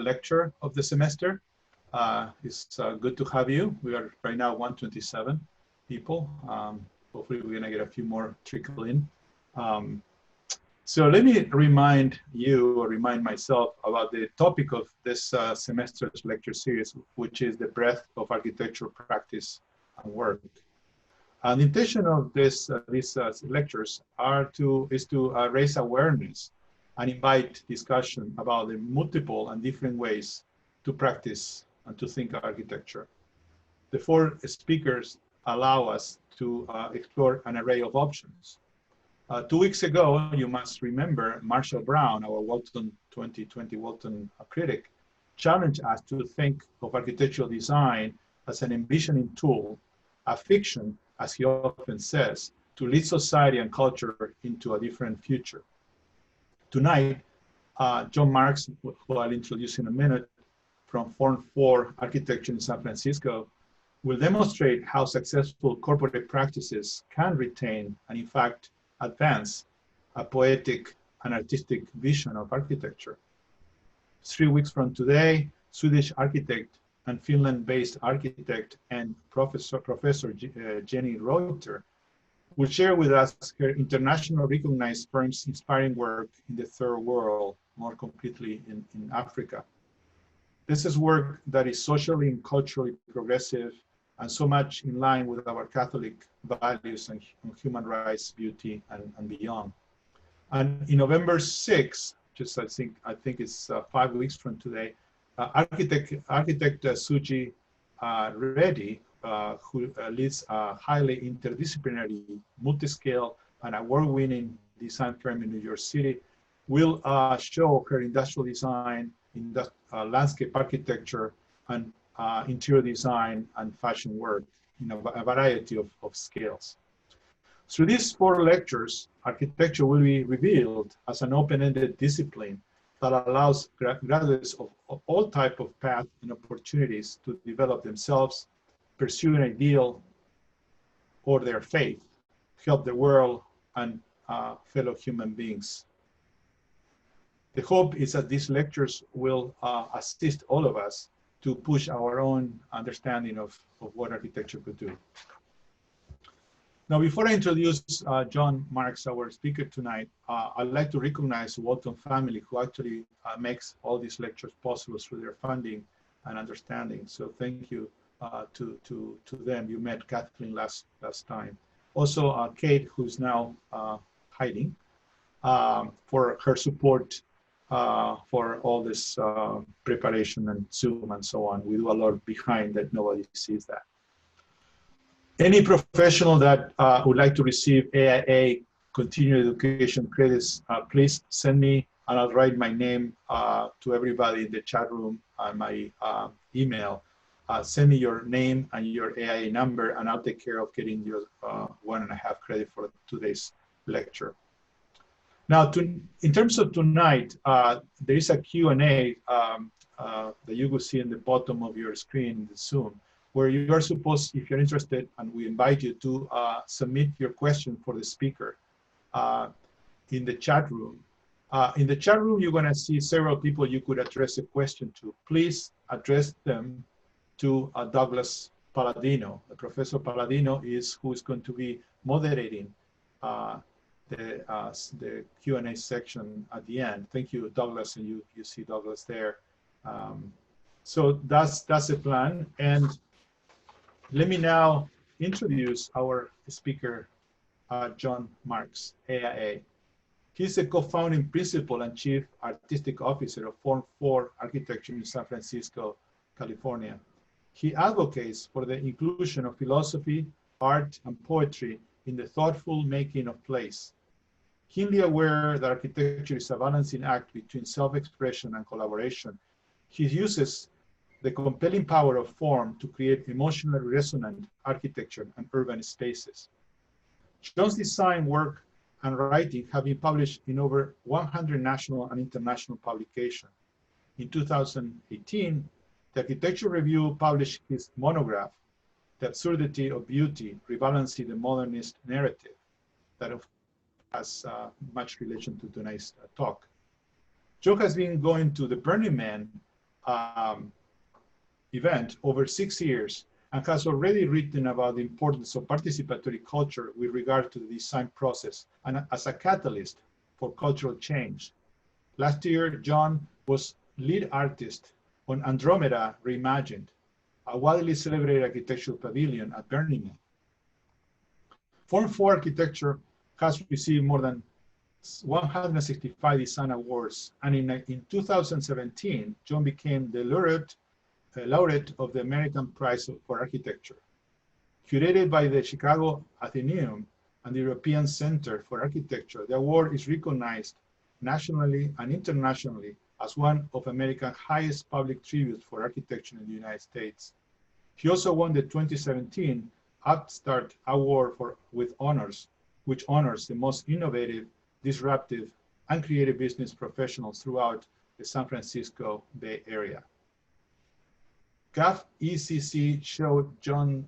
lecture of the semester. It's good to have you. We are right now 127 people. Hopefully we're gonna get a few more trickle in. So let me remind you, or remind myself, about the topic of this semester's lecture series, which is the breadth of architectural practice and work. And the intention of these lectures is to raise awareness and invite discussion about the multiple and different ways to practice and to think architecture. The four speakers allow us to explore an array of options. 2 weeks ago, you must remember, Marshall Brown, our Walton 2020 Walton critic, challenged us to think of architectural design as an envisioning tool, a fiction, as he often says, to lead society and culture into a different future. Tonight, John Marx, who I'll introduce in a minute, from Form 4 Architecture in San Francisco, will demonstrate how successful corporate practices can retain and, in fact, advance a poetic and artistic vision of architecture. 3 weeks from today, Swedish architect and Finland-based architect and Professor Jenny Reuter will share with us her international recognized firm's inspiring work in the third world, more completely in Africa. This is work that is socially and culturally progressive and so much in line with our Catholic values and human rights, beauty, and beyond. And in November 6th, just I think it's 5 weeks from today, architect Suji Reddy, who leads a highly interdisciplinary, multi-scale, and award-winning design firm in New York City, will show her industrial design, landscape architecture, and interior design and fashion work in a variety of scales. Through these 4 lectures, architecture will be revealed as an open-ended discipline that allows graduates of all types of paths and opportunities to develop themselves, pursue an ideal or their faith, help the world and fellow human beings. The hope is that these lectures will assist all of us to push our own understanding of what architecture could do. Now, before I introduce John Marx, our speaker tonight, I'd like to recognize the Walton family, who actually makes all these lectures possible through their funding and understanding. So thank you to them. You met Kathleen last time. Also, Kate, who's now hiding, for her support for all this preparation and Zoom and so on. We do a lot behind that nobody sees that. Any professional that would like to receive AIA continuing education credits, please send me, and I'll write my name to everybody in the chat room and my email. Send me your name and your AIA number, and I'll take care of getting your 1.5 credit for today's lecture. Now, in terms of tonight, there is a Q&A that you will see in the bottom of your screen in the Zoom, where you are supposed, if you're interested, and we invite you to submit your question for the speaker in the chat room. In the chat room, you're gonna see several people you could address a question to. Please address them to Douglas Palladino. Professor Palladino is who is going to be moderating the Q&A section at the end. Thank you, Douglas, and you see Douglas there. So that's the plan. And let me now introduce our speaker, John Marx, AIA. He's the co-founding principal and chief artistic officer of Form 4 Architecture in San Francisco, California. He advocates for the inclusion of philosophy, art, and poetry in the thoughtful making of place. Keenly aware that architecture is a balancing act between self-expression and collaboration, he uses the compelling power of form to create emotionally resonant architecture and urban spaces. John's design work and writing have been published in over 100 national and international publications. In 2018, the Architecture Review published his monograph, The Absurdity of Beauty, Rebalancing the Modernist Narrative, that has much relation to tonight's talk. Joe has been going to the Burning Man um, event over 6 years and has already written about the importance of participatory culture with regard to the design process and as a catalyst for cultural change. Last year, John was lead artist on Andromeda Reimagined, a widely celebrated architectural pavilion at Burning Man. Form 4 architecture has received more than 165 design awards, and in 2017, John became the laureate of the American Prize for Architecture. Curated by the Chicago Athenaeum and the European Center for Architecture, the award is recognized nationally and internationally as one of America's highest public tributes for architecture in the United States. He also won the 2017 Upstart Award with honors, which honors the most innovative, disruptive, and creative business professionals throughout the San Francisco Bay Area. GAF ECC showed John's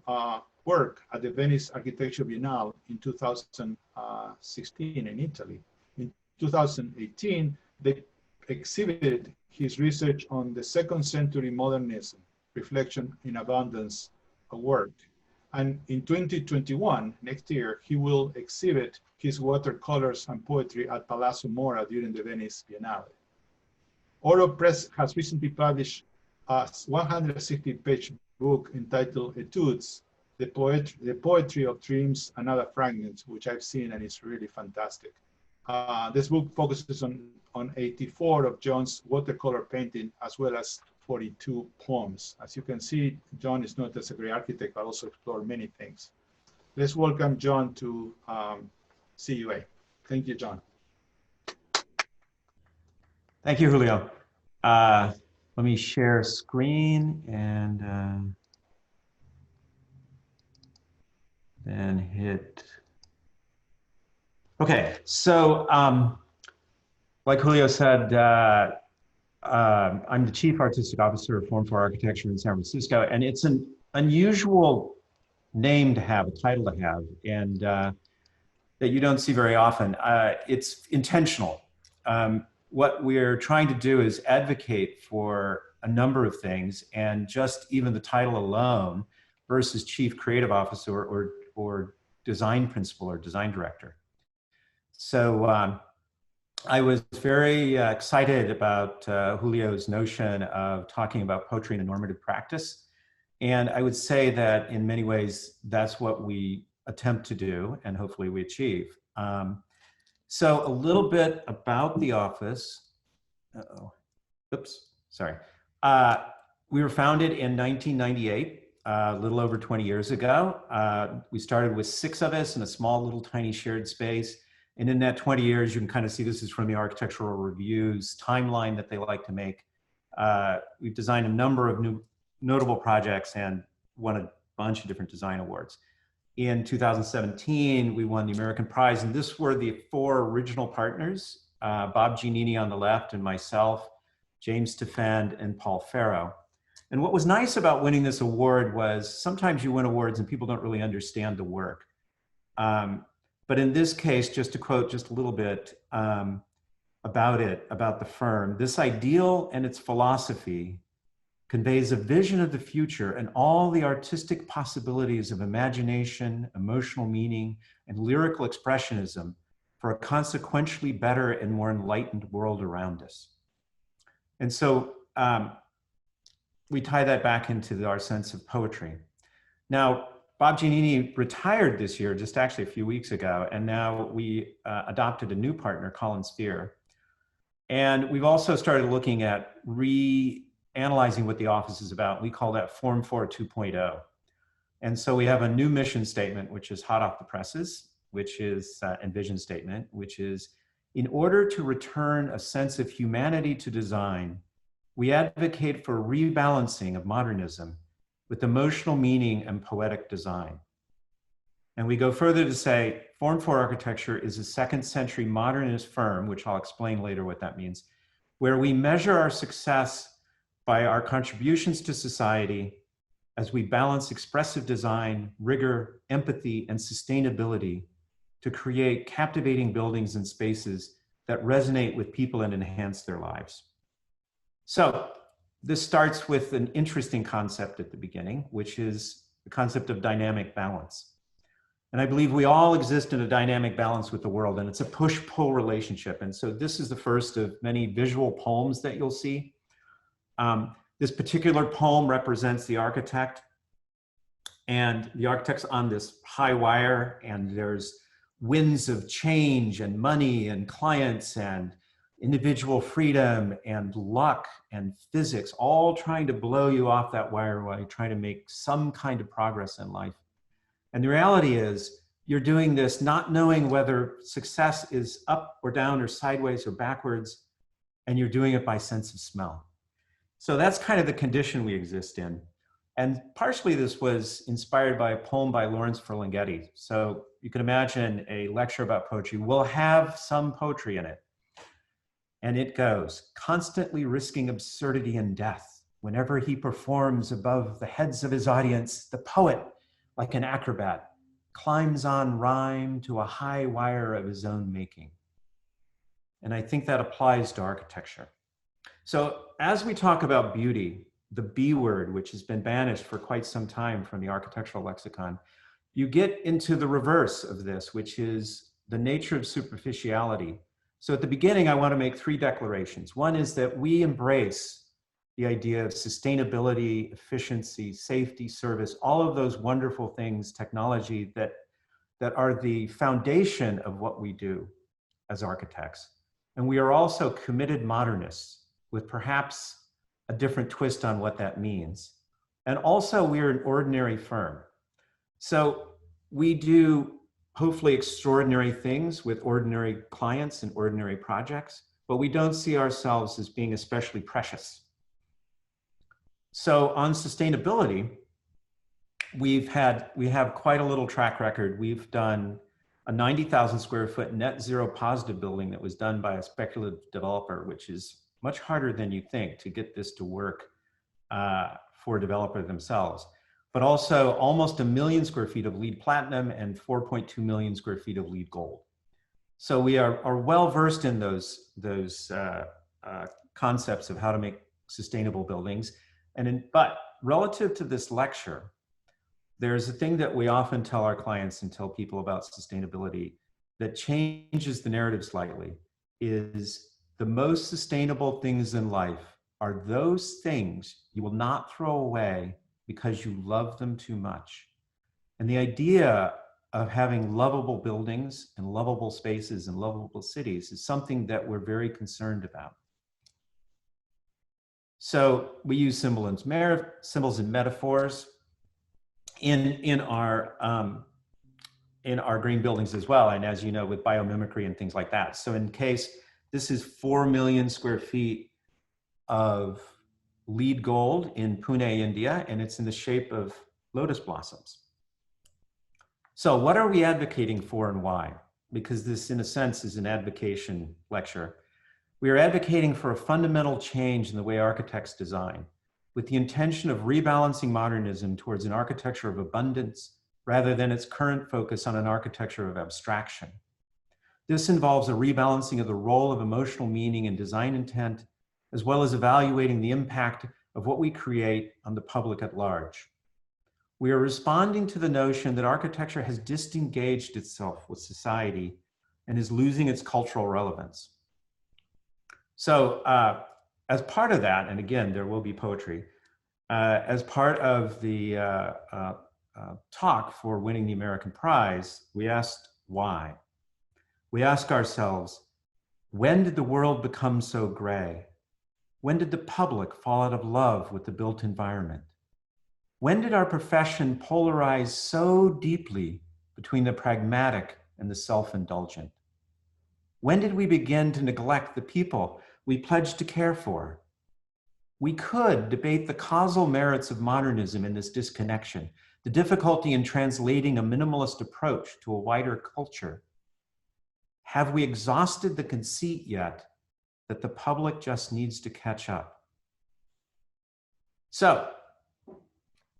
work at the Venice Architecture Biennale in 2016 in Italy. In 2018, they exhibited his research on the second century modernism, reflection in abundance work. And in 2021, next year, he will exhibit his watercolors and poetry at Palazzo Mora during the Venice Biennale. Oro Press has recently published a 160-page book entitled Etudes, the Poetry of Dreams and Other Fragments, which I've seen and it's really fantastic. This book focuses on 84 of John's watercolor painting as well as 42 poems. As you can see, John is not just a great architect, but also explored many things. Let's welcome John to CUA. Thank you, John. Thank you, Julio. Let me share screen and then hit. Okay, so like Julio said, I'm the Chief Artistic Officer of Form 4 Architecture in San Francisco, and it's an unusual name to have, a title to have, and that you don't see very often. It's intentional. What we're trying to do is advocate for a number of things, and just even the title alone versus Chief Creative Officer or Design Principal or Design Director. So I was very excited about Julio's notion of talking about poetry in a normative practice. And I would say that in many ways, that's what we attempt to do and hopefully we achieve. So a little bit about the office. Oops, sorry. We were founded in 1998, a little over 20 years ago. We started with 6 of us in a small little tiny shared space. And in that 20 years, you can kind of see this is from the Architectural Review's timeline that they like to make. We've designed a number of new notable projects and won a bunch of different design awards. In 2017, we won the American Prize, and this were the 4 original partners, Bob Giannini on the left and myself, James Stefand, and Paul Farrow. And what was nice about winning this award was sometimes you win awards and people don't really understand the work. But in this case, just to quote just a little bit about the firm, this ideal and its philosophy conveys a vision of the future and all the artistic possibilities of imagination, emotional meaning, and lyrical expressionism for a consequentially better and more enlightened world around us. And so we tie that back into our sense of poetry. Now, Bob Giannini retired this year, just actually a few weeks ago, and now we adopted a new partner, Colin Spear. And we've also started looking at reanalyzing what the office is about. We call that Form 4 2.0. And so we have a new mission statement, which is hot off the presses, which is, and vision statement, which is, in order to return a sense of humanity to design, we advocate for rebalancing of modernism with emotional meaning and poetic design. And we go further to say, Form 4 Architecture is a second-century modernist firm, which I'll explain later what that means, where we measure our success by our contributions to society as we balance expressive design, rigor, empathy, and sustainability to create captivating buildings and spaces that resonate with people and enhance their lives. So this starts with an interesting concept at the beginning, which is the concept of dynamic balance. And I believe we all exist in a dynamic balance with the world, and it's a push-pull relationship. And so this is the first of many visual poems that you'll see. This particular poem represents the architect, and the architect's on this high wire, and there's winds of change and money and clients and individual freedom and luck and physics, all trying to blow you off that wire while you're trying to make some kind of progress in life. And the reality is you're doing this not knowing whether success is up or down or sideways or backwards, and you're doing it by sense of smell. So that's kind of the condition we exist in. And partially this was inspired by a poem by Lawrence Ferlinghetti. So you can imagine a lecture about poetry will have some poetry in it. And it goes, constantly risking absurdity and death. Whenever he performs above the heads of his audience, the poet, like an acrobat, climbs on rhyme to a high wire of his own making. And I think that applies to architecture. So as we talk about beauty, the B word, which has been banished for quite some time from the architectural lexicon, you get into the reverse of this, which is the nature of superficiality. So at the beginning, I want to make three declarations. One is that we embrace the idea of sustainability, efficiency, safety, service, all of those wonderful things, technology that are the foundation of what we do as architects. And we are also committed modernists with perhaps a different twist on what that means. And also we're an ordinary firm. So we do hopefully extraordinary things with ordinary clients and ordinary projects, but we don't see ourselves as being especially precious. So on sustainability, we have quite a little track record. We've done a 90,000 square foot net zero positive building that was done by a speculative developer, which is much harder than you think to get this to work for a developer themselves. But also almost 1 million square feet of LEED Platinum and 4.2 million square feet of LEED Gold. So we are well versed in those concepts of how to make sustainable buildings. But relative to this lecture, there's a thing that we often tell our clients and tell people about sustainability that changes the narrative slightly, is the most sustainable things in life are those things you will not throw away because you love them too much. And the idea of having lovable buildings and lovable spaces and lovable cities is something that we're very concerned about. So we use symbols and metaphors in our green buildings as well. And as you know, with biomimicry and things like that. So in case this is 4 million square feet of LEED Gold in Pune, India, and it's in the shape of lotus blossoms. So what are we advocating for and why? Because this, in a sense, is an advocation lecture. We are advocating for a fundamental change in the way architects design, with the intention of rebalancing modernism towards an architecture of abundance rather than its current focus on an architecture of abstraction. This involves a rebalancing of the role of emotional meaning and design intent, as well as evaluating the impact of what we create on the public at large. We are responding to the notion that architecture has disengaged itself with society and is losing its cultural relevance. So as part of that, and again, there will be poetry, as part of the talk for winning the American prize, we asked why. We ask ourselves, when did the world become so gray? When did the public fall out of love with the built environment? When did our profession polarize so deeply between the pragmatic and the self-indulgent? When did we begin to neglect the people we pledged to care for? We could debate the causal merits of modernism in this disconnection, the difficulty in translating a minimalist approach to a wider culture. Have we exhausted the conceit yet that the public just needs to catch up? So,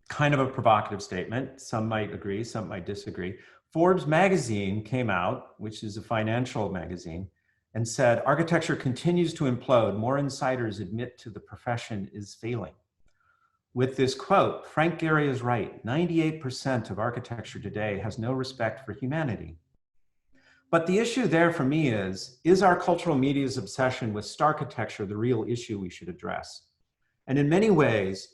kind of a provocative statement. Some might agree, some might disagree. Forbes magazine came out, which is a financial magazine, and said, architecture continues to implode. More insiders admit to the profession is failing. With this quote, Frank Gehry is right. 98% of architecture today has no respect for humanity. But the issue there for me is our cultural media's obsession with starchitecture the real issue we should address? And in many ways,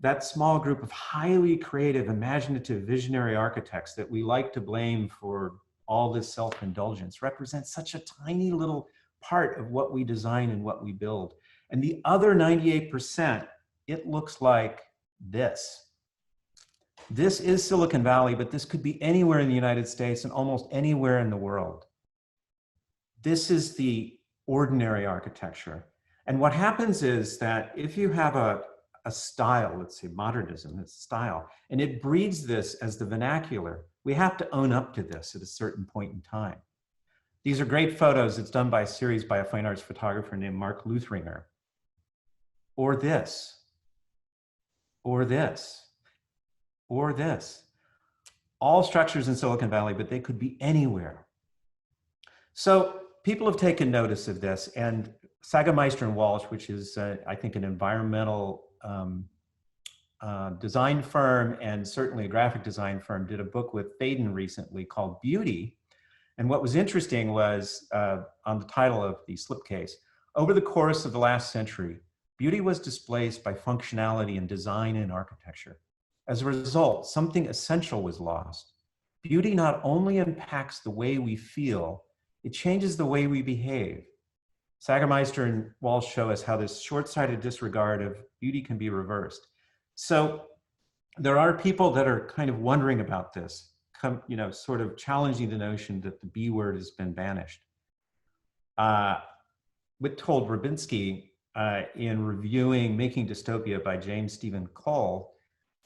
that small group of highly creative, imaginative, visionary architects that we like to blame for all this self-indulgence represents such a tiny little part of what we design and what we build. And the other 98%, it looks like this. This is Silicon Valley, but this could be anywhere in the United States and almost anywhere in the world. This is the ordinary architecture. And what happens is that if you have a style, let's say modernism, it's style, and it breeds this as the vernacular, we have to own up to this at a certain point in time. These are great photos. It's done by a series by a fine arts photographer named Mark Luthringer. Or this, or this, or this. All structures in Silicon Valley, but they could be anywhere. So people have taken notice of this, and Sagameister and Walsh, which is, I think, an environmental design firm and certainly a graphic design firm, did a book with Thaden recently called Beauty. And what was interesting was, on the title of the slipcase, over the course of the last century, beauty was displaced by functionality in design and architecture. As a result, something essential was lost. Beauty not only impacts the way we feel, it changes the way we behave. Sagameister and Walsh show us how this short-sighted disregard of beauty can be reversed. So there are people that are kind of wondering about this, sort of challenging the notion that the B word has been banished. Witold Rybinski, in reviewing Making Dystopia by James Stephen Cole,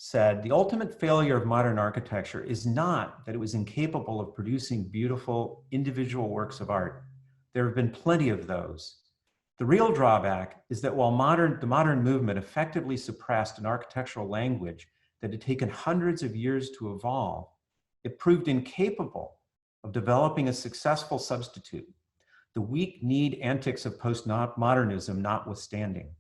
said, the ultimate failure of modern architecture is not that it was incapable of producing beautiful individual works of art. There have been plenty of those. The real drawback is that while the modern movement effectively suppressed an architectural language that had taken hundreds of years to evolve, it proved incapable of developing a successful substitute, the weak-kneed antics of postmodernism notwithstanding.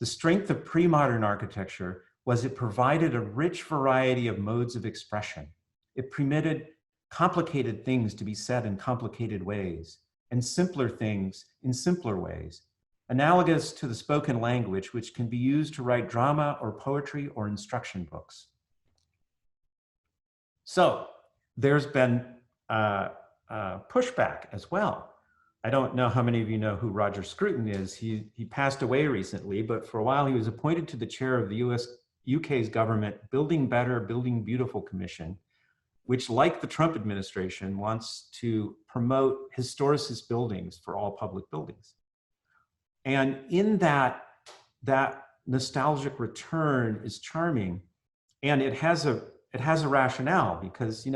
The strength of pre-modern architecture was it provided a rich variety of modes of expression. It permitted complicated things to be said in complicated ways, and simpler things in simpler ways, analogous to the spoken language, which can be used to write drama or poetry or instruction books. So there's been pushback as well. I don't know how many of you know who Roger Scruton is. He passed away recently, but for a while he was appointed to the chair of the UK's government Building Better, Building Beautiful Commission, which, like the Trump administration, wants to promote historicist buildings for all public buildings. And in that nostalgic return is charming, and it has a rationale because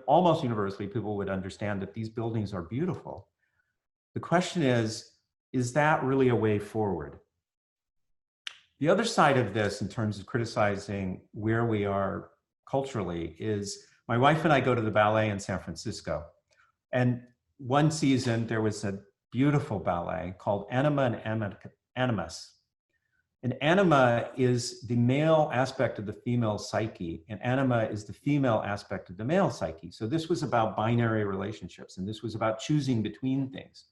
almost universally people would understand that these buildings are beautiful. The question is that really a way forward? The other side of this, in terms of criticizing where we are culturally, is my wife and I go to the ballet in San Francisco. And one season there was a beautiful ballet called Anima and Animus. And anima is the male aspect of the female psyche, and anima is the female aspect of the male psyche. So this was about binary relationships, and this was about choosing between things.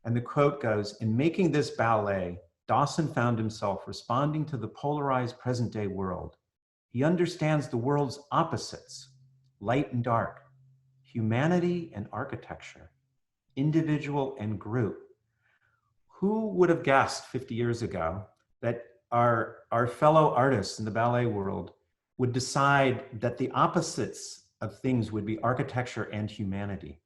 And the quote goes, in making this ballet, Dawson found himself responding to the polarized present-day world. He understands the world's opposites, light and dark, humanity and architecture, individual and group. Who would have guessed 50 years ago that our fellow artists in the ballet world would decide that the opposites of things would be architecture and humanity?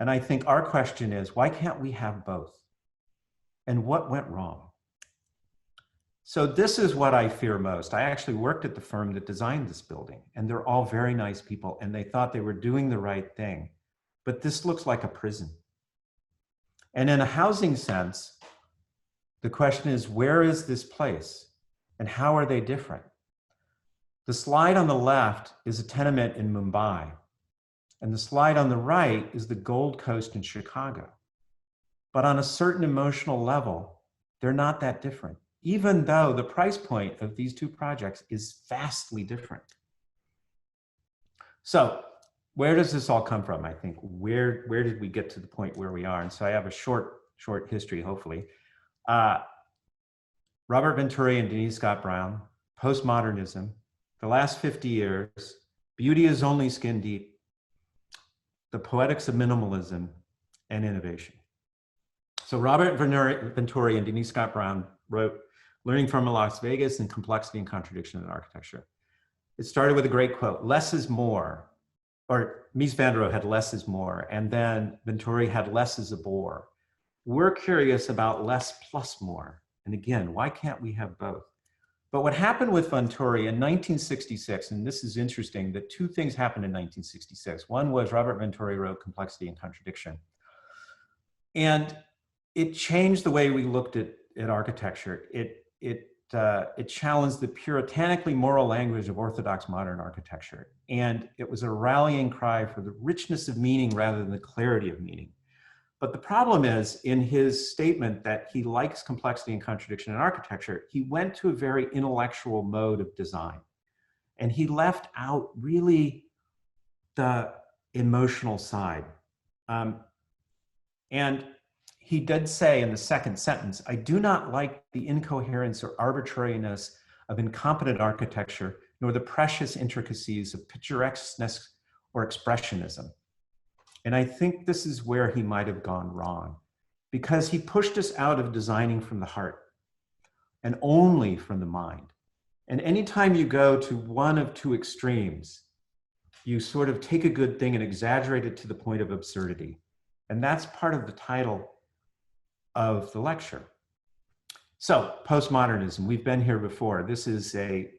And I think our question is, why can't we have both? And what went wrong? So this is what I fear most. I actually worked at the firm that designed this building, and they're all very nice people, and they thought they were doing the right thing. But this looks like a prison. And in a housing sense, the question is, where is this place? And how are they different? The slide on the left is a tenement in Mumbai. And the slide on the right is the Gold Coast in Chicago. But on a certain emotional level, they're not that different, even though the price point of these two projects is vastly different. So where does this all come from? I think, where did we get to the point where we are? And so I have a short history, hopefully. Robert Venturi and Denise Scott Brown, postmodernism, the last 50 years, beauty is only skin deep, the poetics of minimalism, and innovation. So Robert Venturi and Denise Scott Brown wrote Learning from Las Vegas and Complexity and Contradiction in Architecture. It started with a great quote, less is more, or Mies van der Rohe had less is more, and then Venturi had less is a bore. We're curious about less plus more. And again, why can't we have both? But what happened with Venturi in 1966, and this is interesting, that two things happened in 1966. One was Robert Venturi wrote Complexity and Contradiction. And it changed the way we looked at architecture. It challenged the puritanically moral language of orthodox modern architecture. And it was a rallying cry for the richness of meaning rather than the clarity of meaning. But the problem is, in his statement that he likes complexity and contradiction in architecture, he went to a very intellectual mode of design. And he left out really the emotional side. And he did say in the second sentence, I do not like the incoherence or arbitrariness of incompetent architecture, nor the precious intricacies of picturesqueness or expressionism. And I think this is where he might have gone wrong, because he pushed us out of designing from the heart and only from the mind. And anytime you go to one of two extremes, you sort of take a good thing and exaggerate it to the point of absurdity. And that's part of the title of the lecture. So, postmodernism, we've been here before. This is a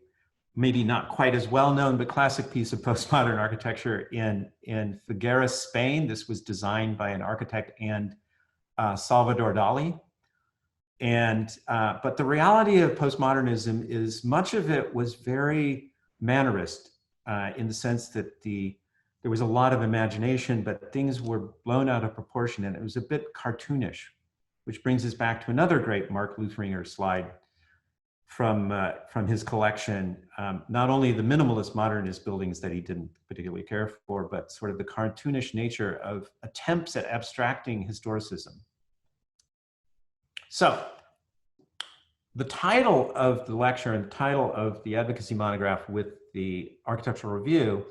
maybe not quite as well known, but classic piece of postmodern architecture in Figueres, Spain. This was designed by an architect and Salvador Dali. And, but the reality of postmodernism is much of it was very mannerist in the sense that there was a lot of imagination, but things were blown out of proportion and it was a bit cartoonish, which brings us back to another great Mark Luthringer slide from his collection, not only the minimalist modernist buildings that he didn't particularly care for, but sort of the cartoonish nature of attempts at abstracting historicism. So the title of the lecture and the title of the advocacy monograph with the Architectural Review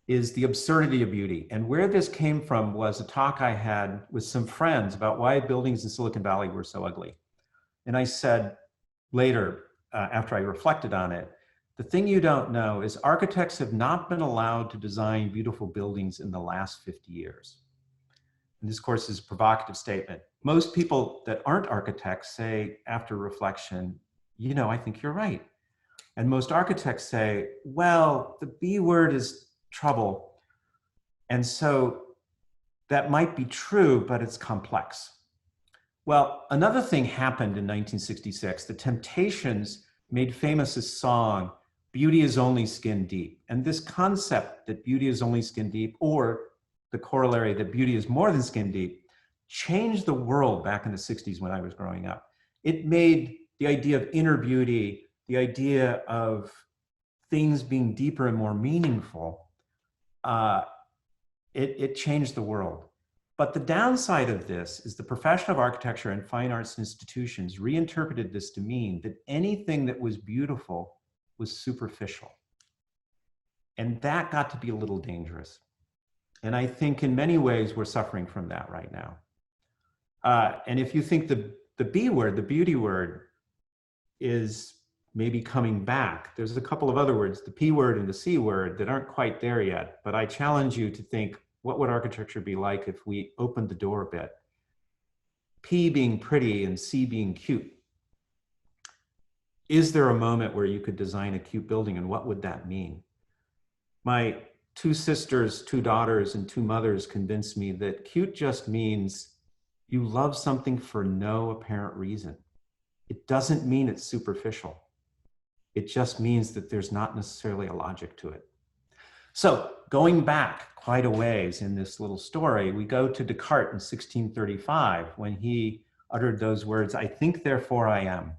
is The Absurdity of Beauty. And where this came from was a talk I had with some friends about why buildings in Silicon Valley were so ugly. And I said later, after I reflected on it, the thing you don't know is architects have not been allowed to design beautiful buildings in the last 50 years. And this, of course, is a provocative statement. Most people that aren't architects say after reflection, you know, I think you're right. And most architects say, well, the B word is trouble. And so that might be true, but it's complex. Well, another thing happened in 1966. The Temptations made famous a song, Beauty is Only Skin Deep. And this concept that beauty is only skin deep, or the corollary that beauty is more than skin deep, changed the world back in the 60s when I was growing up. It made the idea of inner beauty, the idea of things being deeper and more meaningful, it changed the world. But the downside of this is the profession of architecture and fine arts institutions reinterpreted this to mean that anything that was beautiful was superficial. And that got to be a little dangerous. And I think in many ways we're suffering from that right now. And if you think the B word, the beauty word, is maybe coming back, there's a couple of other words, the P word and the C word, that aren't quite there yet. But I challenge you to think, what would architecture be like if we opened the door a bit? P being pretty and C being cute. Is there a moment where you could design a cute building, and what would that mean? My two sisters, two daughters, and two mothers convinced me that cute just means you love something for no apparent reason. It doesn't mean it's superficial. It just means that there's not necessarily a logic to it. So going back quite a ways in this little story, we go to Descartes in 1635 when he uttered those words, "I think, therefore I am."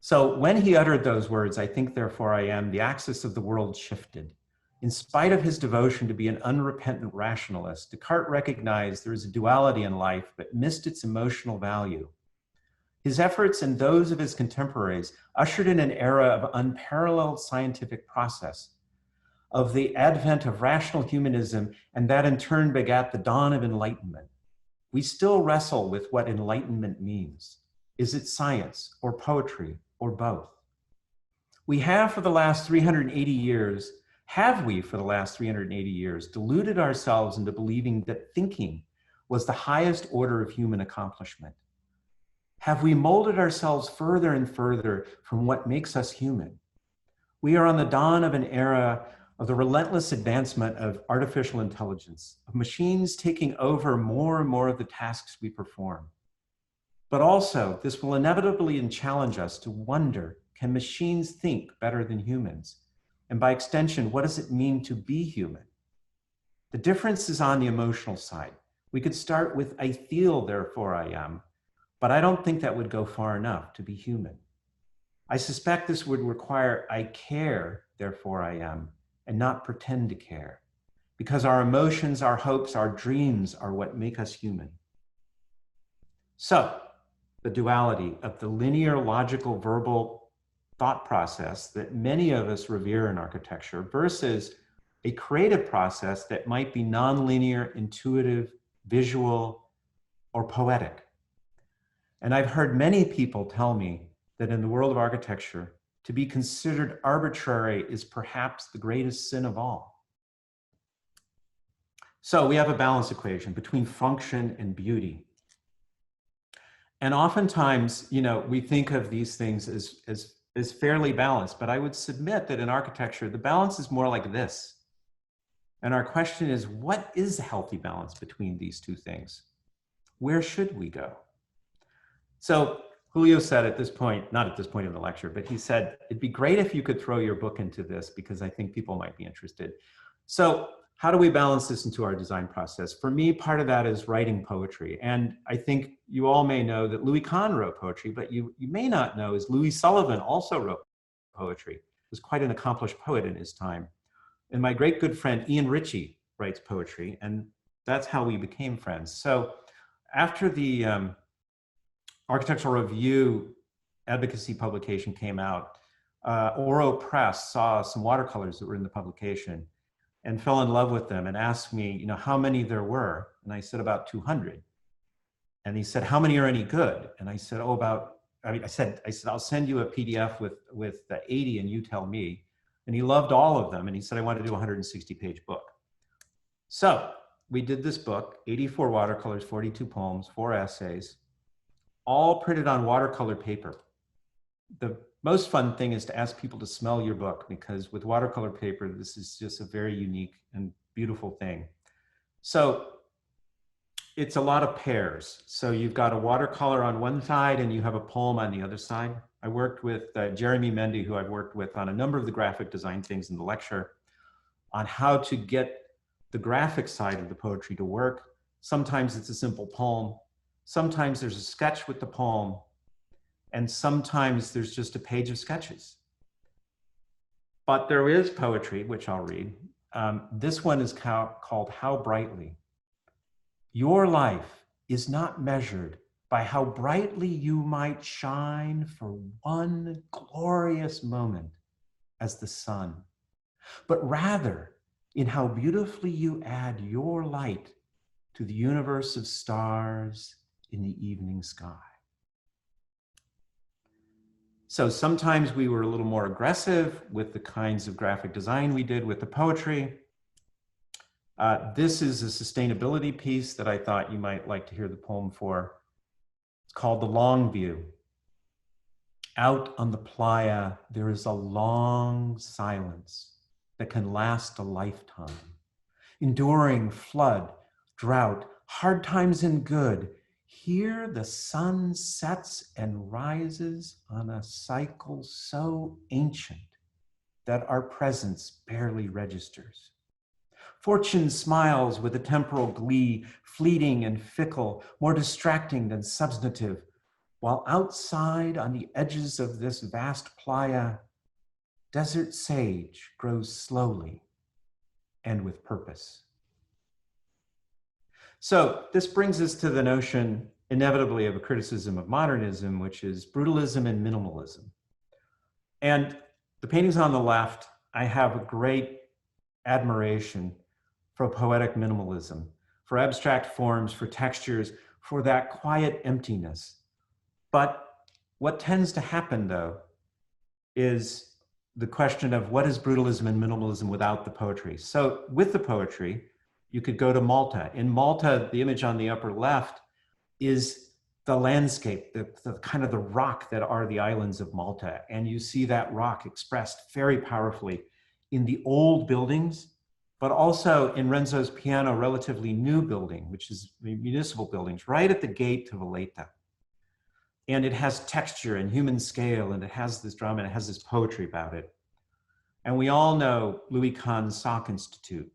So when he uttered those words, "I think, therefore I am," the axis of the world shifted. In spite of his devotion to be an unrepentant rationalist, Descartes recognized there is a duality in life, but missed its emotional value. His efforts and those of his contemporaries ushered in an era of unparalleled scientific process, of the advent of rational humanism, and that in turn begat the dawn of enlightenment. We still wrestle with what enlightenment means. Is it science or poetry or both? We have for the last 380 years, deluded ourselves into believing that thinking was the highest order of human accomplishment? Have we molded ourselves further and further from what makes us human? We are on the dawn of an era of the relentless advancement of artificial intelligence, of machines taking over more and more of the tasks we perform. But also, this will inevitably challenge us to wonder, can machines think better than humans? And by extension, what does it mean to be human? The difference is on the emotional side. We could start with, "I feel, therefore I am," but I don't think that would go far enough to be human. I suspect this would require, "I care, therefore I am," and not pretend to care, because our emotions, our hopes, our dreams are what make us human. So, the duality of the linear, logical, verbal thought process that many of us revere in architecture versus a creative process that might be nonlinear, intuitive, visual, or poetic. And I've heard many people tell me that in the world of architecture, to be considered arbitrary is perhaps the greatest sin of all. So we have a balance equation between function and beauty. And oftentimes, we think of these things as fairly balanced, but I would submit that in architecture, the balance is more like this. And our question is, what is a healthy balance between these two things? Where should we go? So Julio said at this point, not at this point in the lecture, but he said, it'd be great if you could throw your book into this because I think people might be interested. So how do we balance this into our design process? For me, part of that is writing poetry. And I think you all may know that Louis Kahn wrote poetry, but you may not know is Louis Sullivan also wrote poetry. He was quite an accomplished poet in his time. And my great good friend, Ian Ritchie, writes poetry, and that's how we became friends. So after the Architectural Review advocacy publication came out, Oro Press saw some watercolors that were in the publication and fell in love with them and asked me, how many there were. And I said about 200. And he said, how many are any good? And I said, I said, I'll send you a PDF with the 80 and you tell me. And he loved all of them. And he said, I want to do a 160-page book. So we did this book, 84 watercolors, 42 poems, 4 essays, all printed on watercolor paper. The most fun thing is to ask people to smell your book, because with watercolor paper, this is just a very unique and beautiful thing. So it's a lot of pairs. So you've got a watercolor on one side and you have a poem on the other side. I worked with Jeremy Mendy, who I've worked with on a number of the graphic design things in the lecture, on how to get the graphic side of the poetry to work. Sometimes it's a simple poem. Sometimes there's a sketch with the poem. And sometimes there's just a page of sketches. But there is poetry, which I'll read. This one is called How Brightly. Your life is not measured by how brightly you might shine for one glorious moment as the sun, but rather in how beautifully you add your light to the universe of stars in the evening sky. So sometimes we were a little more aggressive with the kinds of graphic design we did with the poetry. This is a sustainability piece that I thought you might like to hear the poem for. It's called The Long View. Out on the playa, there is a long silence that can last a lifetime, enduring flood, drought, hard times and good. Here the sun sets and rises on a cycle so ancient that our presence barely registers. Fortune smiles with a temporal glee, fleeting and fickle, more distracting than substantive, while outside on the edges of this vast playa, desert sage grows slowly and with purpose. So this brings us to the notion, inevitably, of a criticism of modernism, which is brutalism and minimalism. And the paintings on the left, I have a great admiration for poetic minimalism, for abstract forms, for textures, for that quiet emptiness. But what tends to happen, though, is the question of what is brutalism and minimalism without the poetry. So with the poetry, you could go to Malta. In Malta, the image on the upper left is the landscape, the kind of the rock that are the islands of Malta. And you see that rock expressed very powerfully in the old buildings, but also in Renzo's Piano, relatively new building, which is the municipal buildings, right at the gate to Valletta. And it has texture and human scale, and it has this drama, and it has this poetry about it. And we all know Louis Kahn's Salk Institute.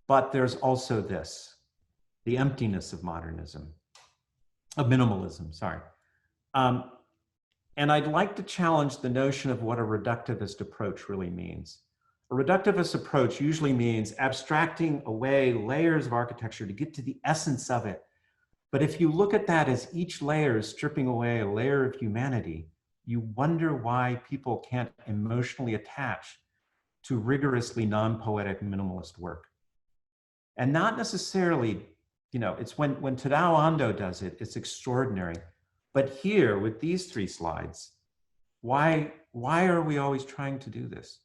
But there's also this, the emptiness of modernism, of minimalism, sorry. And I'd like to challenge the notion of what a reductivist approach really means. A reductivist approach usually means abstracting away layers of architecture to get to the essence of it. But if you look at that as each layer is stripping away a layer of humanity, you wonder why people can't emotionally attach to rigorously non-poetic minimalist work. And not necessarily, you know, it's when Tadao Ando does it, it's extraordinary. But here, with these 3 slides, why are we always trying to do this?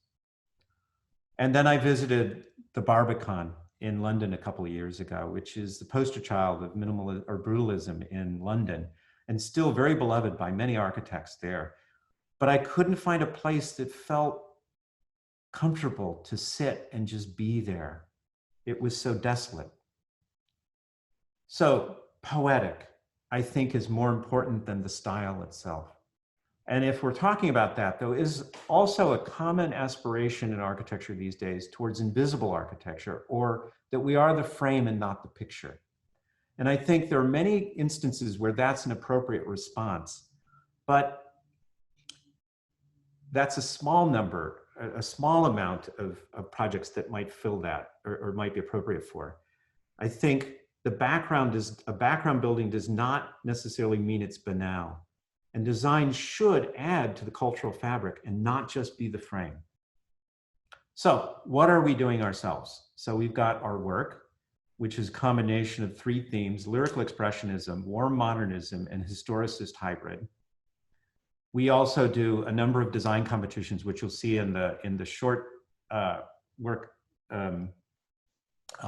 And then I visited the Barbican in London a couple of years ago, which is the poster child of minimalism or brutalism in London, and still very beloved by many architects there. But I couldn't find a place that felt comfortable to sit and just be there. It was so desolate. So poetic, I think, is more important than the style itself. And if we're talking about that, though, is also a common aspiration in architecture these days towards invisible architecture, or that we are the frame and not the picture. And I think there are many instances where that's an appropriate response, but that's a small number, a small amount of projects that might fill that or might be appropriate for. I think a background building does not necessarily mean it's banal. And design should add to the cultural fabric and not just be the frame. So what are we doing ourselves? So we've got our work, which is a combination of 3 themes: lyrical expressionism, warm modernism, and historicist hybrid. We also do a number of design competitions, which you'll see in the short work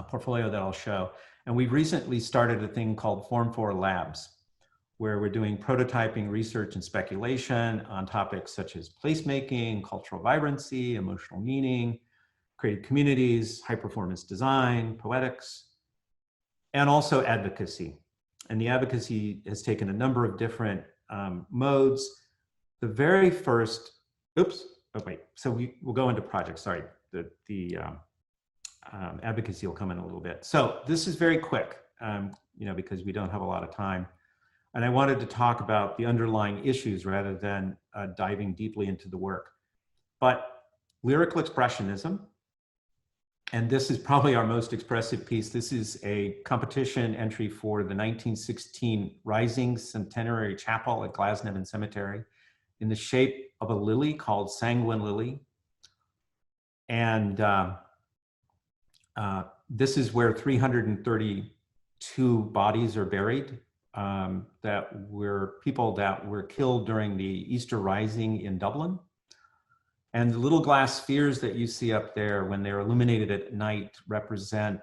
portfolio that I'll show. And we've recently started a thing called Form 4 Labs, where we're doing prototyping, research, and speculation on topics such as placemaking, cultural vibrancy, emotional meaning, creative communities, high-performance design, poetics, and also advocacy. And the advocacy has taken a number of different modes. The very first, so we'll go into projects, sorry. The advocacy will come in a little bit. So this is very quick, you know, because we don't have a lot of time. And I wanted to talk about the underlying issues rather than diving deeply into the work. But lyrical expressionism, and this is probably our most expressive piece. This is a competition entry for the 1916 Rising Centenary Chapel at Glasnevin Cemetery in the shape of a lily called Sanguine Lily. And this is where 332 bodies are buried. That were people that were killed during the Easter Rising in Dublin. And the little glass spheres that you see up there when they're illuminated at night represent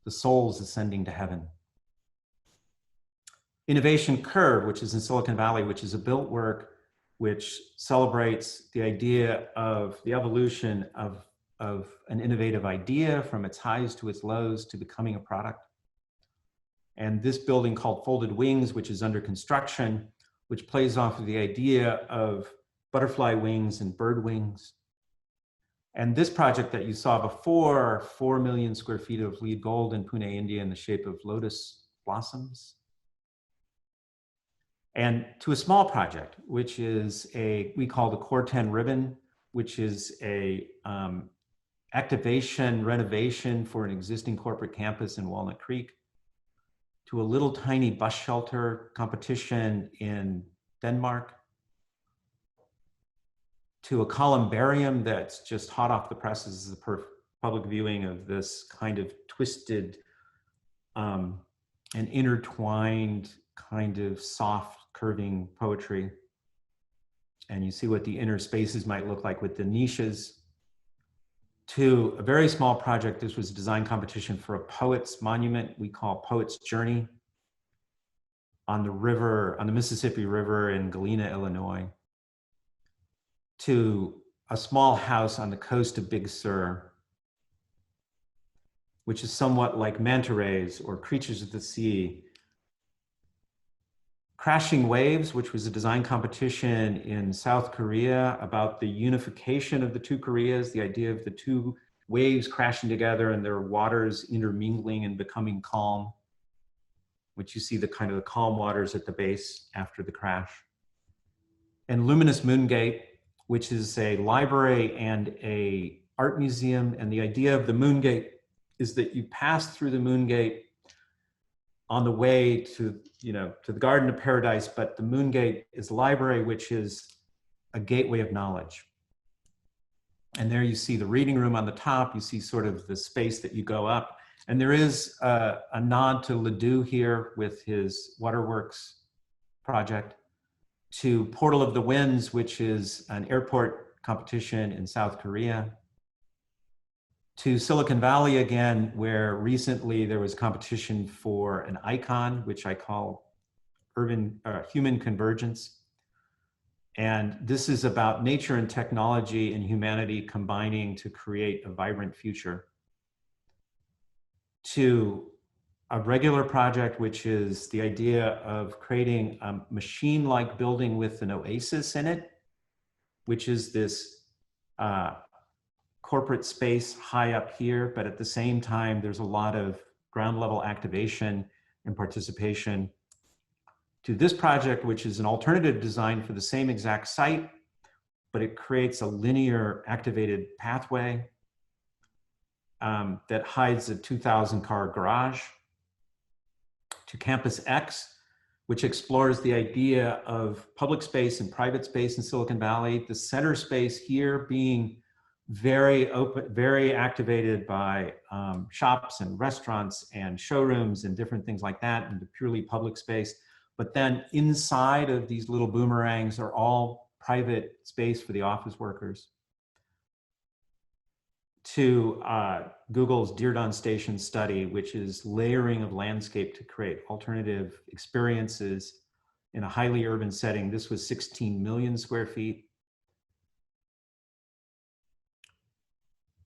the souls ascending to heaven. Innovation Curve, which is in Silicon Valley, which is a built work which celebrates the idea of the evolution of an innovative idea from its highs to its lows to becoming a product. And this building called Folded Wings, which is under construction, which plays off of the idea of butterfly wings and bird wings. And this project that you saw before, 4 million square feet of lead gold in Pune, India, in the shape of lotus blossoms. And to a small project, which is we call the Core 10 ribbon, which is a activation renovation for an existing corporate campus in Walnut Creek, to a little tiny bus shelter competition in Denmark, to a columbarium that's just hot off the presses, the public viewing of this kind of twisted and intertwined kind of soft curving poetry. And you see what the inner spaces might look like with the niches. To a very small project, this was a design competition for a poet's monument we call Poet's Journey on the river, on the Mississippi River in Galena, Illinois. To a small house on the coast of Big Sur, which is somewhat like manta rays or creatures of the sea. Crashing Waves, which was a design competition in South Korea about the unification of the two Koreas, the idea of the two waves crashing together and their waters intermingling and becoming calm, which you see the kind of the calm waters at the base after the crash. And Luminous Moongate, which is a library and a art museum. And the idea of the Moongate is that you pass through the Moongate on the way to, to the Garden of Paradise, but the Moongate is a library, which is a gateway of knowledge. And there you see the reading room on the top, you see sort of the space that you go up. And there is a nod to Ledoux here with his Waterworks project, to Portal of the Winds, which is an airport competition in South Korea, to Silicon Valley again, where recently there was competition for an icon, which I call human convergence. And this is about nature and technology and humanity combining to create a vibrant future. To a regular project, which is the idea of creating a machine-like building with an oasis in it, which is this corporate space high up here, but at the same time, there's a lot of ground level activation and participation. To this project, which is an alternative design for the same exact site, but it creates a linear activated pathway that hides a 2,000 car garage. To Campus X, which explores the idea of public space and private space in Silicon Valley, the center space here being very open, very activated by shops and restaurants and showrooms and different things like that, and the purely public space. But then inside of these little boomerangs are all private space for the office workers. To Google's Dirdon Station study, which is layering of landscape to create alternative experiences in a highly urban setting. This was 16 million square feet.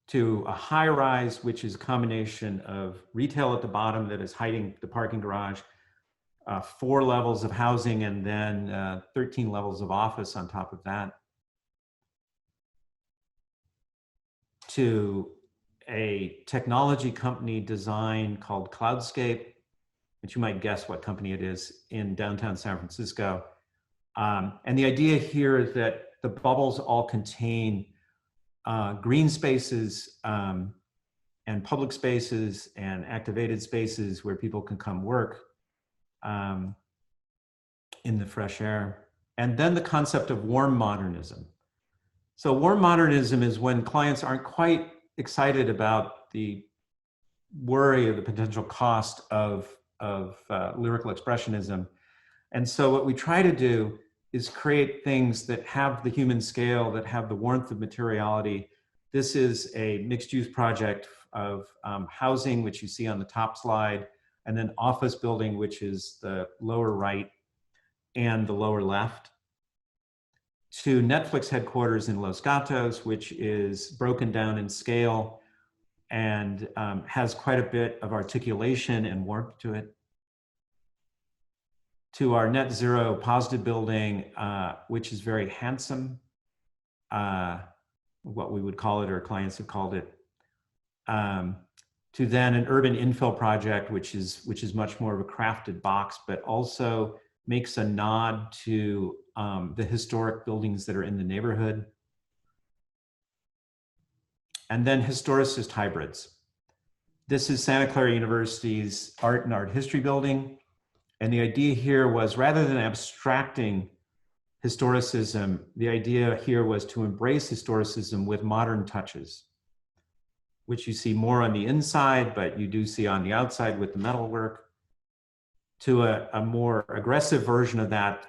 To a high rise, which is a combination of retail at the bottom that is hiding the parking garage, 4 levels of housing, and then 13 levels of office on top of that. To a technology company design called Cloudscape, which you might guess what company it is, in downtown San Francisco. And the idea here is that the bubbles all contain green spaces and public spaces and activated spaces where people can come work in the fresh air. And then the concept of warm modernism. So warm modernism is when clients aren't quite excited about the worry of the potential cost of lyrical expressionism. And so what we try to do is create things that have the human scale, that have the warmth of materiality. This is a mixed-use project of housing, which you see on the top slide, and then office building, which is the lower right and the lower left. To Netflix headquarters in Los Gatos, which is broken down in scale and has quite a bit of articulation and warmth to it. To our net zero positive building, which is very handsome. what we would call it, or clients have called it, to then an urban infill project, which is much more of a crafted box, but also makes a nod to the historic buildings that are in the neighborhood. And then historicist hybrids. This is Santa Clara University's Art and Art History building. And the idea here was, rather than abstracting historicism, the idea here was to embrace historicism with modern touches, which you see more on the inside, but you do see on the outside with the metalwork, to a more aggressive version of that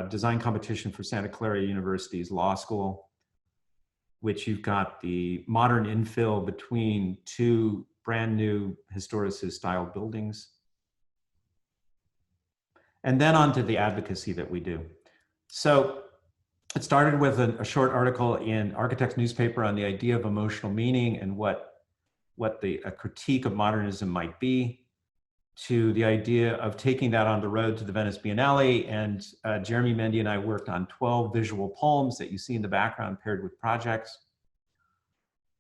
design competition for Santa Clara University's law school, which you've got the modern infill between two brand new historicist style buildings. And then on to the advocacy that we do. So it started with a short article in Architect's newspaper on the idea of emotional meaning and what a critique of modernism might be, to the idea of taking that on the road to the Venice Biennale. And Jeremy Mendy and I worked on 12 visual poems that you see in the background paired with projects.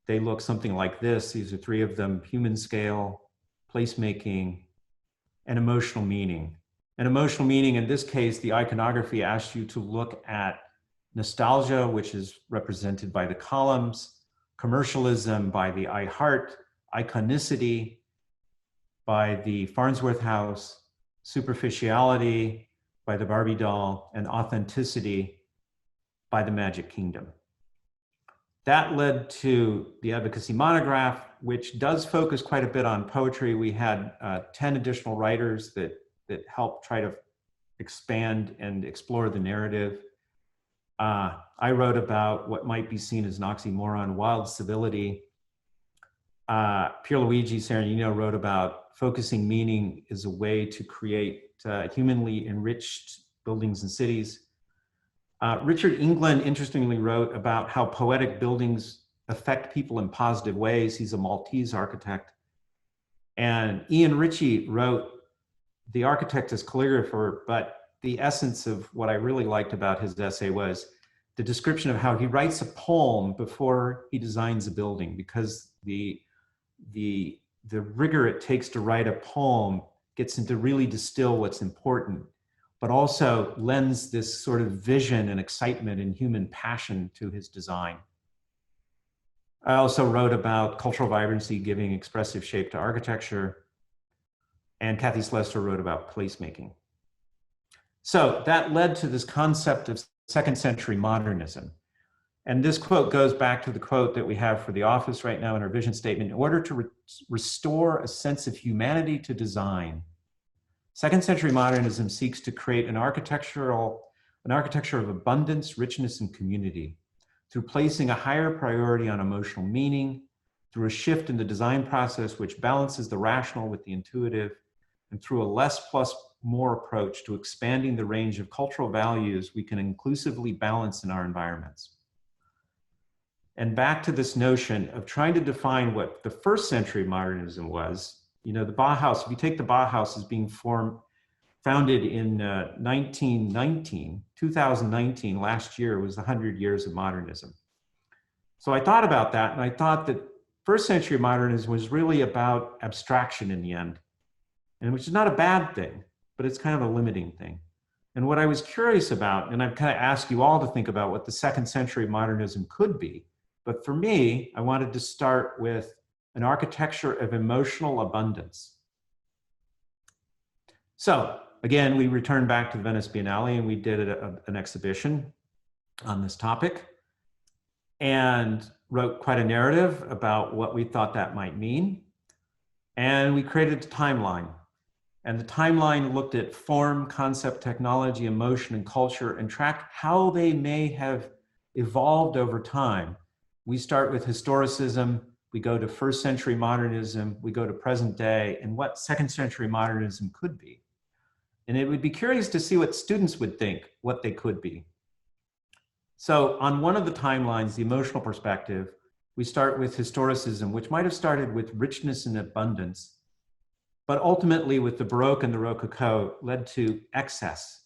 They look something like this. These are 3 of them: human scale, placemaking, and emotional meaning. And emotional meaning, in this case, the iconography asks you to look at nostalgia, which is represented by the columns, commercialism by the I Heart, iconicity by the Farnsworth House, superficiality by the Barbie doll, and authenticity by the Magic Kingdom. That led to the advocacy monograph, which does focus quite a bit on poetry. We had 10 additional writers that helped try to expand and explore the narrative. I wrote about what might be seen as an oxymoron, wild civility. Pierluigi Serenino wrote about focusing meaning as a way to create humanly enriched buildings and cities. Richard England interestingly wrote about how poetic buildings affect people in positive ways. He's a Maltese architect. And Ian Ritchie wrote, "The architect is calligrapher," but the essence of what I really liked about his essay was the description of how he writes a poem before he designs a building, because the rigor it takes to write a poem gets him to really distill what's important, but also lends this sort of vision and excitement and human passion to his design. I also wrote about cultural vibrancy giving expressive shape to architecture, and Kathy Slester wrote about placemaking. So that led to this concept of second century modernism. And this quote goes back to the quote that we have for the office right now in our vision statement: "In order to restore a sense of humanity to design, second century modernism seeks to create an architecture of abundance, richness, and community, through placing a higher priority on emotional meaning, through a shift in the design process which balances the rational with the intuitive, and through a less plus more approach to expanding the range of cultural values we can inclusively balance in our environments." And back to this notion of trying to define what the first century modernism was. You know, the Bauhaus, if you take the Bauhaus as being founded in 2019, last year was 100 years of modernism. So I thought about that, and I thought that first century modernism was really about abstraction in the end, and which is not a bad thing, but it's kind of a limiting thing. And what I was curious about, and I've kind of asked you all to think about what the second century modernism could be, but for me, I wanted to start with an architecture of emotional abundance. So again, we returned back to the Venice Biennale and we did an exhibition on this topic and wrote quite a narrative about what we thought that might mean. And we created a timeline. And the timeline looked at form, concept, technology, emotion, and culture, and tracked how they may have evolved over time. We start with historicism, we go to first century modernism, we go to present day, and what second century modernism could be. And it would be curious to see what students would think, what they could be. So on one of the timelines, the emotional perspective, we start with historicism, which might have started with richness and abundance, but ultimately with the Baroque and the Rococo led to excess.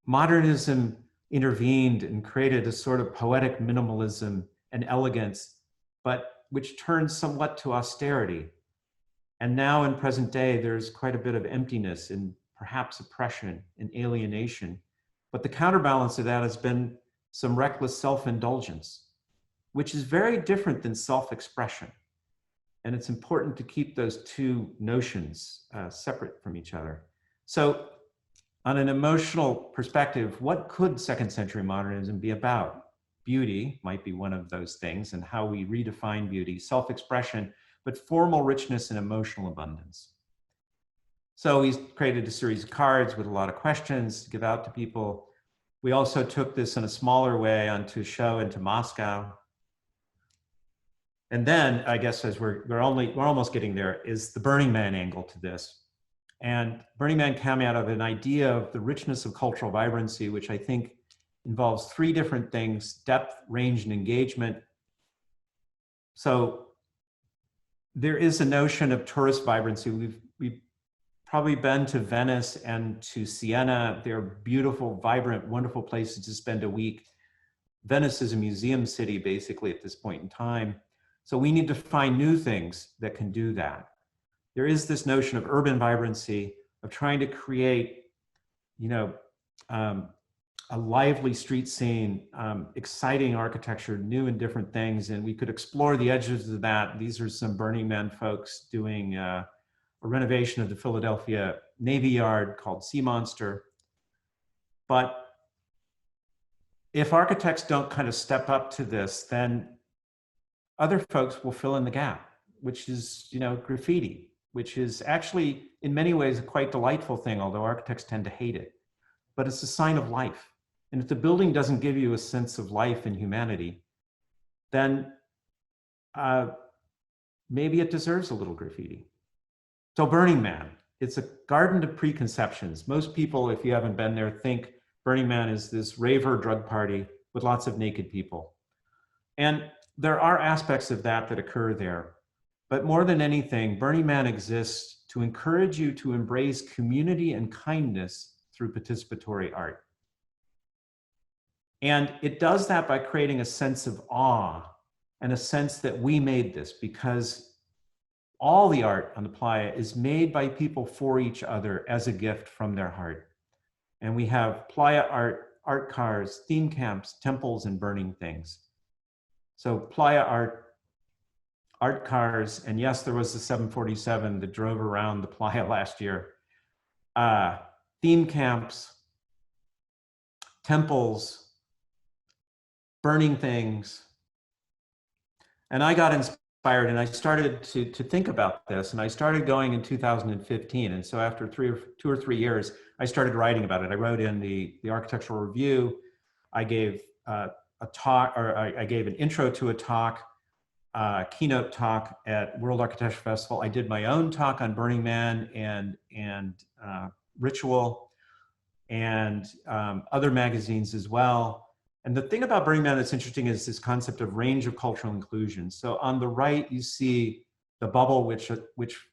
Modernism intervened and created a sort of poetic minimalism and elegance, but which turned somewhat to austerity. And now in present day, there's quite a bit of emptiness and perhaps oppression and alienation. But the counterbalance of that has been some reckless self-indulgence, which is very different than self-expression. And it's important to keep those two notions separate from each other. So on an emotional perspective, what could second century modernism be about? Beauty might be one of those things, and how we redefine beauty, self-expression, but formal richness and emotional abundance. So he's created a series of cards with a lot of questions to give out to people. We also took this in a smaller way onto a show into Moscow. And then, I guess, as we're almost getting there, is the Burning Man angle to this. And Burning Man came out of an idea of the richness of cultural vibrancy, which I think involves three different things: depth, range, and engagement. So there is a notion of tourist vibrancy. We've probably been to Venice and to Siena. They're beautiful, vibrant, wonderful places to spend a week. Venice is a museum city, basically, at this point in time. So we need to find new things that can do that. There is this notion of urban vibrancy, of trying to create, a lively street scene, exciting architecture, new and different things. And we could explore the edges of that. These are some Burning Man folks doing a renovation of the Philadelphia Navy Yard called Sea Monster. But if architects don't kind of step up to this, then other folks will fill in the gap, which is, graffiti, which is actually in many ways a quite delightful thing, although architects tend to hate it. But it's a sign of life. And if the building doesn't give you a sense of life and humanity, then maybe it deserves a little graffiti. So Burning Man, it's a garden of preconceptions. Most people, if you haven't been there, think Burning Man is this raver drug party with lots of naked people. And there are aspects of that that occur there. But more than anything, Burning Man exists to encourage you to embrace community and kindness through participatory art. And it does that by creating a sense of awe and a sense that we made this, because all the art on the playa is made by people for each other as a gift from their heart. And we have playa art, art cars, theme camps, temples, and burning things. So playa art, art cars, and yes, there was the 747 that drove around the playa last year. Theme camps, temples, burning things. And I got inspired and I started to think about this, and I started going in 2015. And so after 2 or 3 years, I started writing about it. I wrote in the Architectural Review. I gave a talk, or I gave an intro to a talk, keynote talk at World Architecture Festival. I did my own talk on Burning Man and Ritual, and other magazines as well. And the thing about Burning Man that's interesting is this concept of range of cultural inclusion. So on the right, you see the bubble, which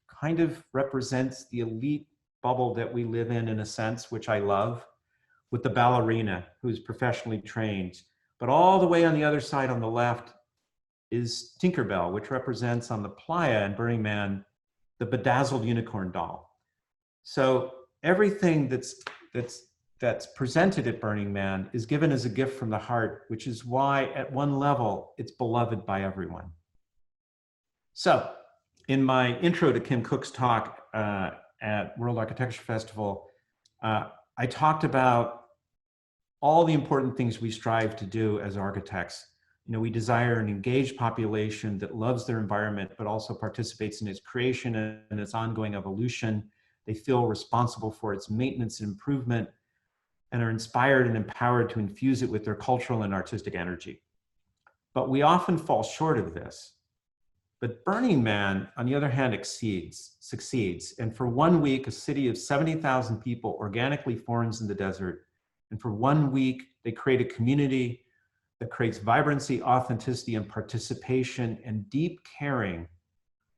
kind of represents the elite bubble that we live in a sense, which I love, with the ballerina who's professionally trained. But all the way on the other side on the left is Tinkerbell, which represents on the playa in Burning Man, the bedazzled unicorn doll. So everything that's presented at Burning Man is given as a gift from the heart, which is why at one level, it's beloved by everyone. So in my intro to Kim Cook's talk at World Architecture Festival, I talked about all the important things we strive to do as architects. We desire an engaged population that loves their environment, but also participates in its creation and its ongoing evolution. They feel responsible for its maintenance and improvement, and are inspired and empowered to infuse it with their cultural and artistic energy. But we often fall short of this. But Burning Man, on the other hand, succeeds. And for 1 week, a city of 70,000 people organically forms in the desert. And for 1 week, they create a community that creates vibrancy, authenticity, and participation, and deep caring,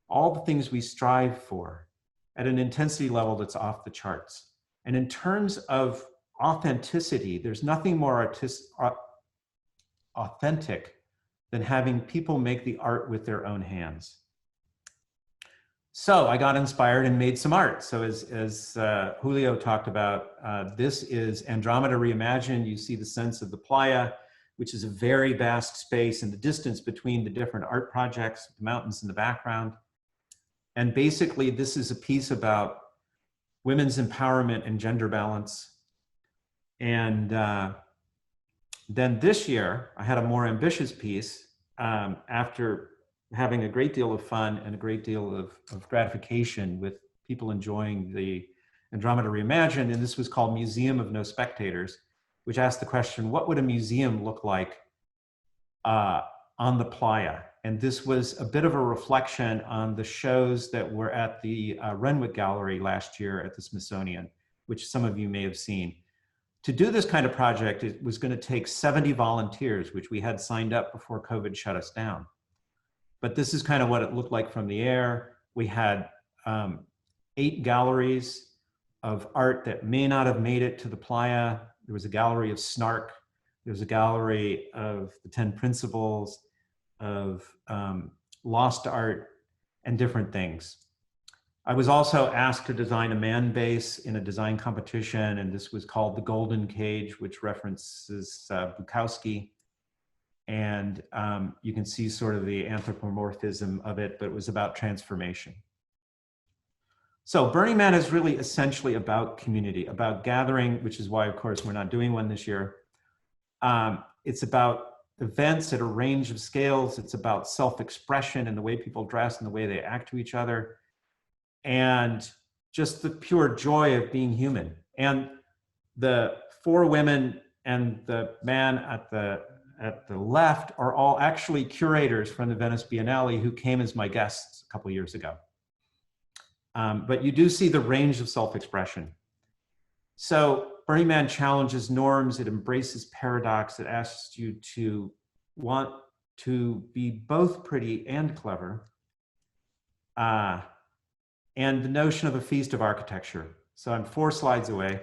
all the things we strive for, at an intensity level that's off the charts. And in terms of authenticity, there's nothing more authentic than having people make the art with their own hands. So I got inspired and made some art. So as Julio talked about, this is Andromeda Reimagined. You see the sense of the playa, which is a very vast space and the distance between the different art projects, the mountains in the background. And basically, this is a piece about women's empowerment and gender balance. And then this year, I had a more ambitious piece after having a great deal of fun and a great deal of gratification with people enjoying the Andromeda Reimagined. And this was called Museum of No Spectators, which asked the question, what would a museum look like on the playa? And this was a bit of a reflection on the shows that were at the Renwick Gallery last year at the Smithsonian, which some of you may have seen. To do this kind of project, it was going to take 70 volunteers, which we had signed up before COVID shut us down. But this is kind of what it looked like from the air. We had 8 galleries of art that may not have made it to the playa. There was a gallery of Snark. There was a gallery of the 10 Principles, of lost art, and different things. I was also asked to design a man base in a design competition, and this was called the Golden Cage, which references Bukowski. And you can see sort of the anthropomorphism of it, but it was about transformation. So Burning Man is really essentially about community, about gathering, which is why, of course, we're not doing one this year. It's about events at a range of scales. It's about self-expression and the way people dress and the way they act to each other. And just the pure joy of being human. And the 4 women and the man at the left are all actually curators from the Venice Biennale who came as my guests a couple of years ago. But you do see the range of self-expression. So Burning Man challenges norms, it embraces paradox, it asks you to want to be both pretty and clever. And the notion of a feast of architecture. So I'm 4 slides away.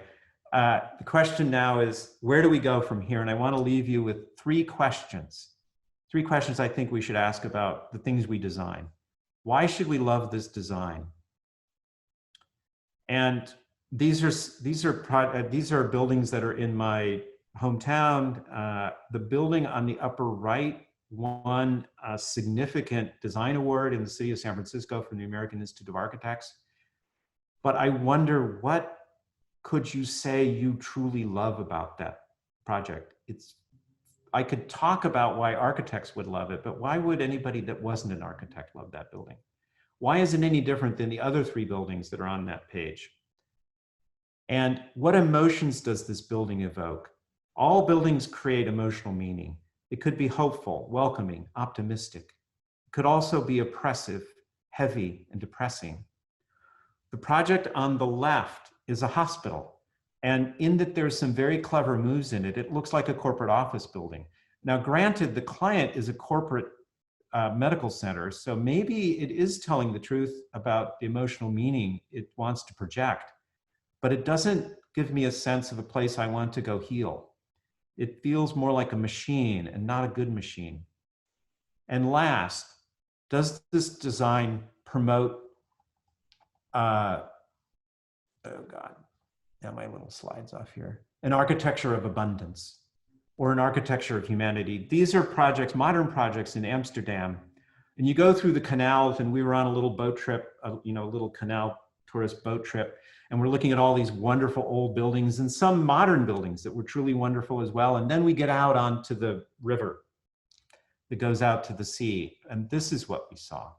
The question now is, where do we go from here? And I want to leave you with 3 questions. 3 questions I think we should ask about the things we design. Why should we love this design? And these are buildings that are in my hometown. The building on the upper right won a significant design award in the city of San Francisco from the American Institute of Architects. But I wonder, what could you say you truly love about that project? I could talk about why architects would love it, but why would anybody that wasn't an architect love that building? Why is it any different than the other 3 buildings that are on that page? And what emotions does this building evoke? All buildings create emotional meaning. It could be hopeful, welcoming, optimistic. It could also be oppressive, heavy, and depressing. The project on the left is a hospital. And in that there's some very clever moves in it, it looks like a corporate office building. Now, granted, the client is a corporate medical center, so maybe it is telling the truth about the emotional meaning it wants to project, but it doesn't give me a sense of a place I want to go heal. It feels more like a machine and not a good machine. And last, does this design promote, oh God, now my little slide's off here, an architecture of abundance or an architecture of humanity? These are projects, modern projects in Amsterdam. And you go through the canals, and we were on a little boat trip, a little canal tourist boat trip. And we're looking at all these wonderful old buildings and some modern buildings that were truly wonderful as well. And then we get out onto the river that goes out to the sea. And this is what we saw.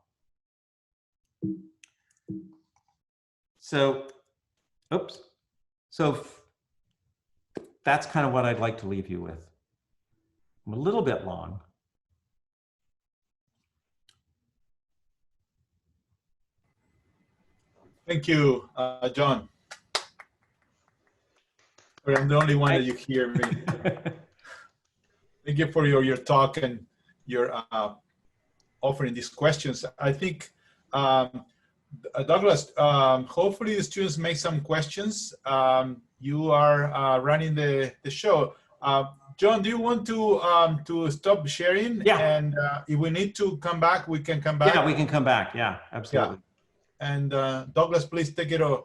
So, oops. So that's kind of what I'd like to leave you with. I'm a little bit long. Thank you, John. I'm the only one that you hear me. Thank you for your talk and your offering these questions. I think, Douglas, hopefully the students make some questions. You are running the show. John, do you want to stop sharing? Yeah. And if we need to come back, we can come back. Yeah, we can come back. Yeah, absolutely. Yeah. And Douglas, please take it over.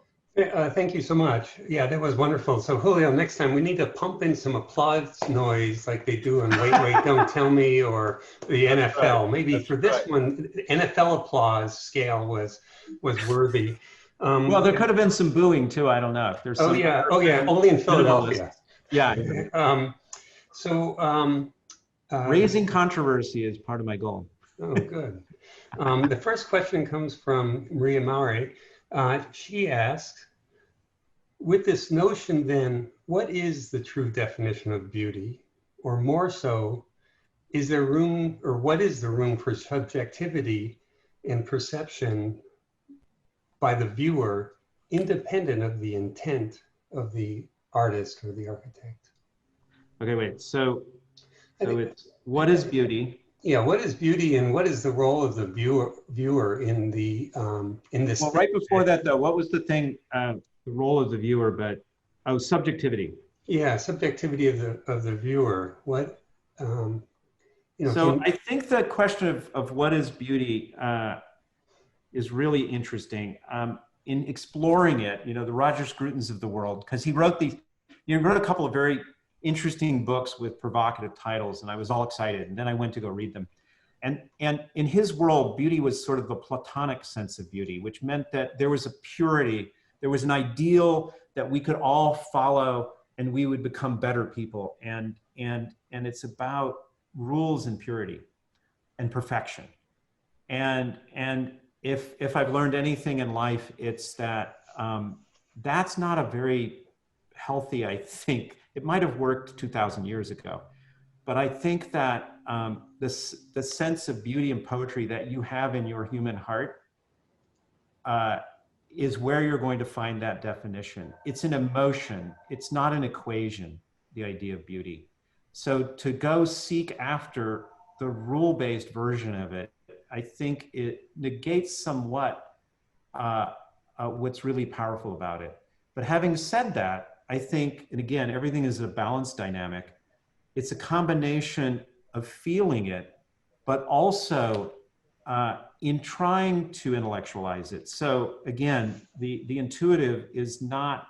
Thank you so much. Yeah, that was wonderful. So Julio, next time we need to pump in some applause noise like they do in Wait, Wait, Don't Tell Me or the NFL. Right. Maybe That's for this right. one, NFL applause scale was worthy. Well, there could have been some booing too. I don't know if there's. Oh yeah, only in Philadelphia. Yeah. Raising controversy is part of my goal. Oh, good. The first question comes from Maria Mare. She asks, with this notion then, what is the true definition of beauty? Or more so, is there room, or what is the room for subjectivity and perception by the viewer, independent of the intent of the artist or the architect? Okay, wait, so it's, what is beauty? Yeah, what is beauty and what is the role of the viewer in the in this? Well, right before that though, what was the thing? The role of the viewer, but subjectivity. Yeah, subjectivity of the viewer. What you know? So I think the question of what is beauty is really interesting. In exploring it, you know, the Roger Scrutons of the world, because he wrote these, you know, wrote a couple of very interesting books with provocative titles, and I was all excited. And then I went to go read them. And in his world, beauty was sort of the Platonic sense of beauty, which meant that there was a purity, there was an ideal that we could all follow and we would become better people. And it's about rules and purity and perfection. And if I've learned anything in life, it's that that's not a very healthy, I think. It might have worked 2,000 years ago, but I think that the sense of beauty and poetry that you have in your human heart is where you're going to find that definition. It's an emotion. It's not an equation, the idea of beauty. So to go seek after the rule-based version of it, I think it negates somewhat what's really powerful about it. But having said that, I think, and again, everything is a balance dynamic. It's a combination of feeling it, but also in trying to intellectualize it. So again, the intuitive is not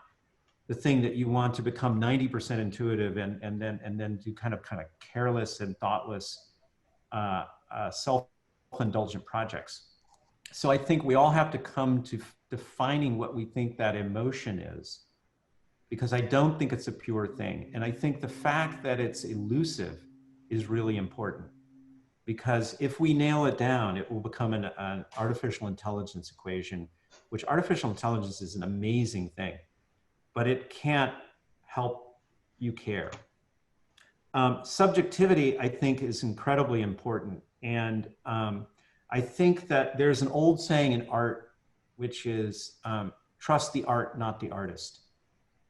the thing that you want to become 90% intuitive and then do kind of careless and thoughtless self-indulgent projects. So I think we all have to come to defining what we think that emotion is, because I don't think it's a pure thing. And I think the fact that it's elusive is really important, because if we nail it down, it will become an artificial intelligence equation, which artificial intelligence is an amazing thing, but it can't help you care. Subjectivity, I think, is incredibly important. And I think that there's an old saying in art, which is trust the art, not the artist.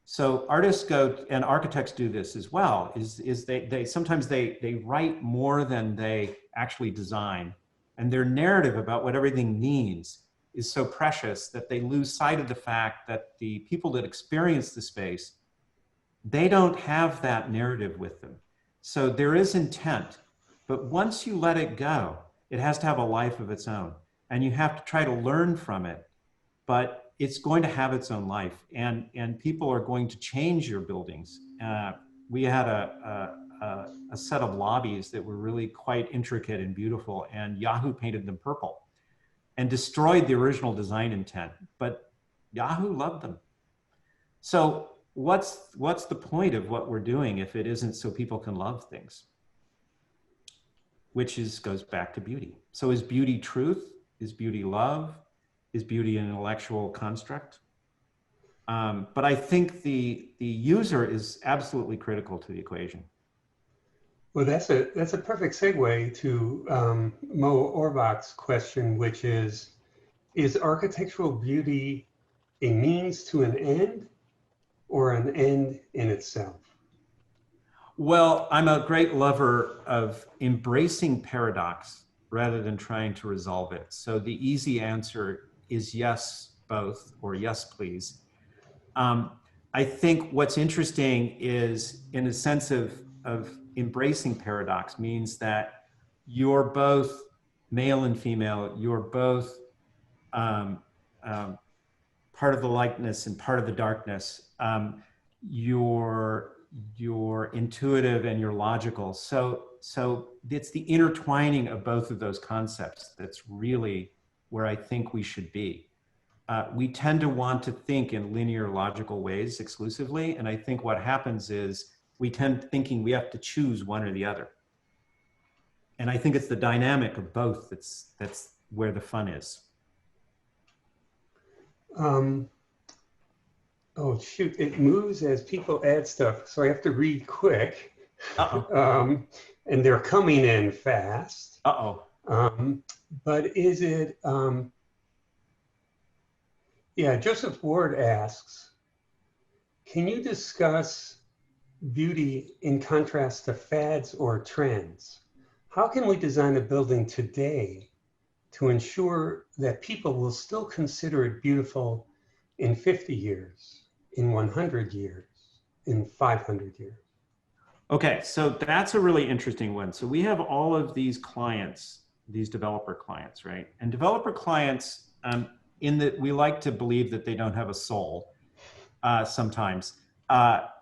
So artists go, and architects do this as well, is they sometimes they write more than they actually design, and their narrative about what everything means is so precious that they lose sight of the fact that the people that experience the space, they don't have that narrative with them. So there is intent, but once you let it go, it has to have a life of its own, and you have to try to learn from it, but it's going to have its own life, and people are going to change your buildings. We had a set of lobbies that were really quite intricate and beautiful, and Yahoo painted them purple and destroyed the original design intent, but Yahoo loved them. So what's the point of what we're doing if it isn't so people can love things? Which goes back to beauty. So is beauty truth? Is beauty love? Is beauty an intellectual construct? But I think the user is absolutely critical to the equation. Well, that's a perfect segue to Mo Orbach's question, which is architectural beauty a means to an end or an end in itself? Well, I'm a great lover of embracing paradox rather than trying to resolve it. So the easy answer is yes, both, or yes, please. I think what's interesting is, in a sense of embracing paradox means that you're both male and female, you're both part of the likeness and part of the darkness. You're intuitive and you're logical. So it's the intertwining of both of those concepts that's really where I think we should be. We tend to want to think in linear logical ways exclusively. And I think what happens is we tend thinking we have to choose one or the other. And I think it's the dynamic of both that's where the fun is. Oh, shoot, it moves as people add stuff. So I have to read quick. Uh-oh. And they're coming in fast. Uh-oh. But is it, yeah, Joseph Ward asks, can you discuss beauty in contrast to fads or trends? How can we design a building today to ensure that people will still consider it beautiful in 50 years, in 100 years, in 500 years? Okay, so that's a really interesting one. So we have all of these clients, these developer clients, right? And developer clients, in that we like to believe that they don't have a soul sometimes.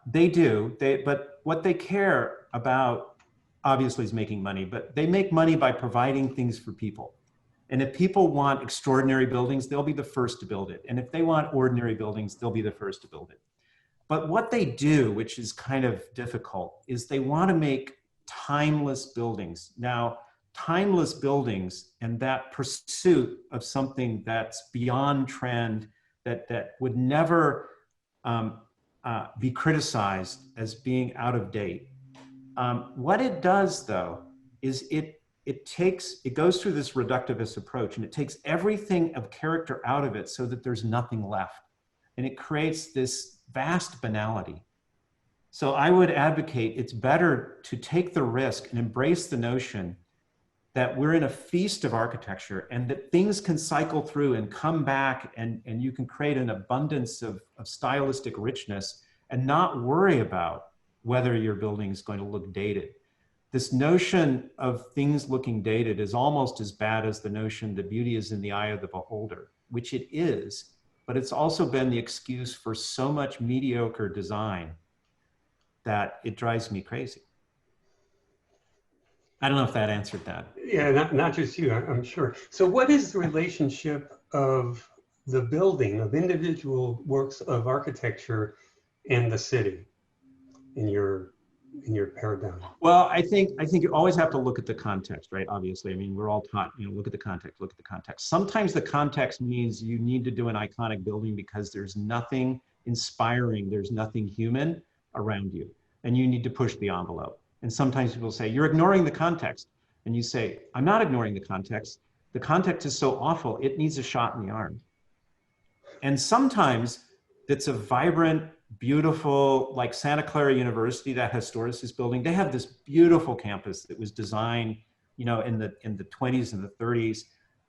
They do, but what they care about obviously is making money, but they make money by providing things for people. And if people want extraordinary buildings, they'll be the first to build it. And if they want ordinary buildings, they'll be the first to build it. But what they do, which is kind of difficult, is they want to make timeless buildings. Now, timeless buildings and that pursuit of something that's beyond trend, that would never be criticized as being out of date. What it does, though, is it goes through this reductivist approach, and it takes everything of character out of it so that there's nothing left. And it creates this vast banality. So I would advocate it's better to take the risk and embrace the notion that we're in a feast of architecture and that things can cycle through and come back, and you can create an abundance of stylistic richness and not worry about whether your building is going to look dated. This notion of things looking dated is almost as bad as the notion that beauty is in the eye of the beholder, which it is, but it's also been the excuse for so much mediocre design that it drives me crazy. I don't know if that answered that. Yeah, not just you, I'm sure. So what is the relationship of the building, of individual works of architecture and the city in your paradigm? Well, I think you always have to look at the context, right? Obviously, I mean, we're all taught, look at the context, look at the context. Sometimes the context means you need to do an iconic building because there's nothing inspiring, there's nothing human around you, and you need to push the envelope. And sometimes people say, you're ignoring the context. And you say, I'm not ignoring the context. The context is so awful, it needs a shot in the arm. And sometimes it's a vibrant, beautiful, like Santa Clara University, that historicist building, they have this beautiful campus that was designed, in the 20s and the 30s.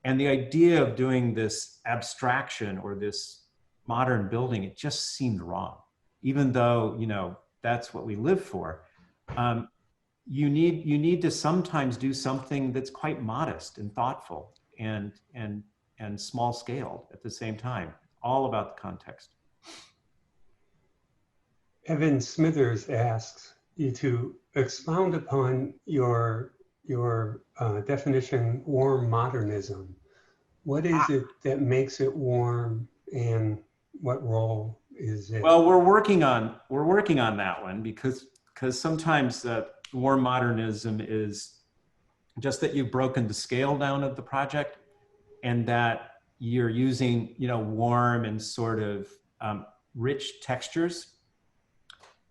And the idea of doing this abstraction or this modern building, it just seemed wrong, even though, that's what we live for. You need to sometimes do something that's quite modest and thoughtful and small scale at the same time, all about the context. Evan Smithers asks you to expound upon your definition, warm modernism. What is it that makes it warm, and what role is it? Well, we're working on that one because sometimes warm modernism is just that you've broken the scale down of the project, and that you're using warm and sort of rich textures.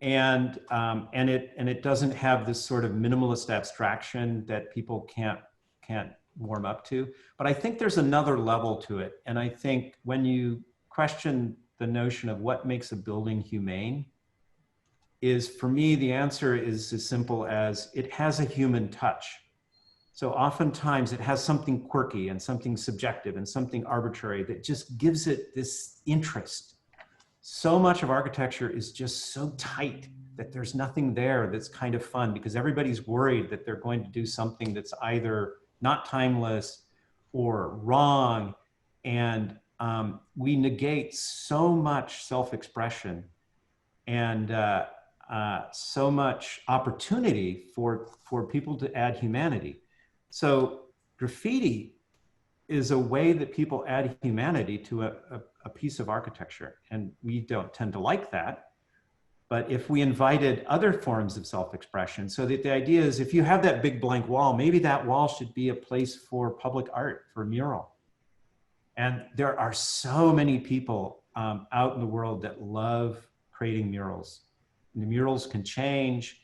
And it doesn't have this sort of minimalist abstraction that people can't warm up to. But I think there's another level to it. And I think when you question the notion of what makes a building humane, is, for me, the answer is as simple as it has a human touch. So oftentimes it has something quirky and something subjective and something arbitrary that just gives it this interest. So much of architecture is just so tight that there's nothing there that's kind of fun, because everybody's worried that they're going to do something that's either not timeless or wrong. And we negate so much self-expression and so much opportunity for people to add humanity. So graffiti is a way that people add humanity to a piece of architecture. And we don't tend to like that. But if we invited other forms of self-expression, so that the idea is, if you have that big blank wall, maybe that wall should be a place for public art, for a mural. And there are so many people out in the world that love creating murals. And the murals can change,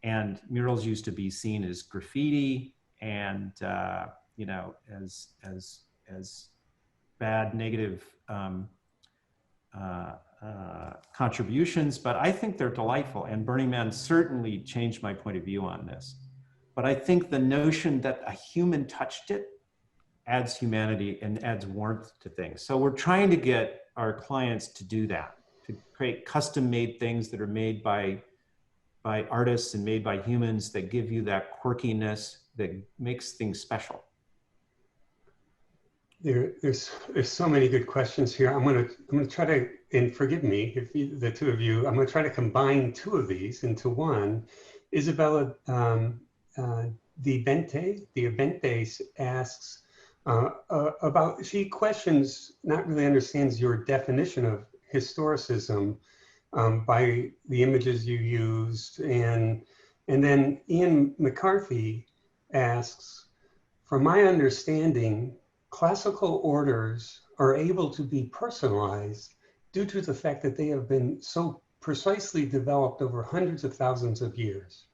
and murals used to be seen as graffiti and you know, as bad, negative contributions, but I think they're delightful. And Burning Man certainly changed my point of view on this. But I think the notion that a human touched it adds humanity and adds warmth to things. So we're trying to get our clients to do that, to create custom-made things that are made by artists and made by humans that give you that quirkiness that makes things special. There's so many good questions here. I'm gonna try to, and forgive me if the two of you, I'm gonna try to combine two of these into one. Isabella the Abente asks about, she questions, not really understands your definition of historicism by the images you used, and then Ian McCarthy asks, from my understanding, classical orders are able to be personalized due to the fact that they have been so precisely developed over hundreds of thousands of years.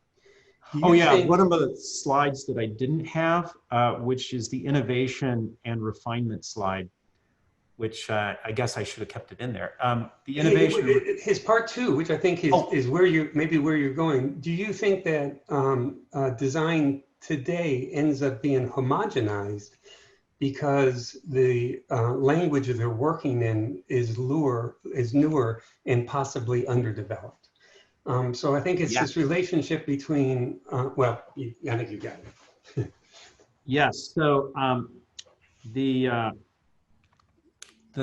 Oh yeah, one of the slides that I didn't have, which is the innovation and refinement slide, which I guess I should have kept it in there. The innovation. His part two, which I think is where where you're going. Do you think that design today ends up being homogenized because the language that they're working in is newer and possibly underdeveloped? So I think it's this relationship between, well, I think you got it. Yes, so the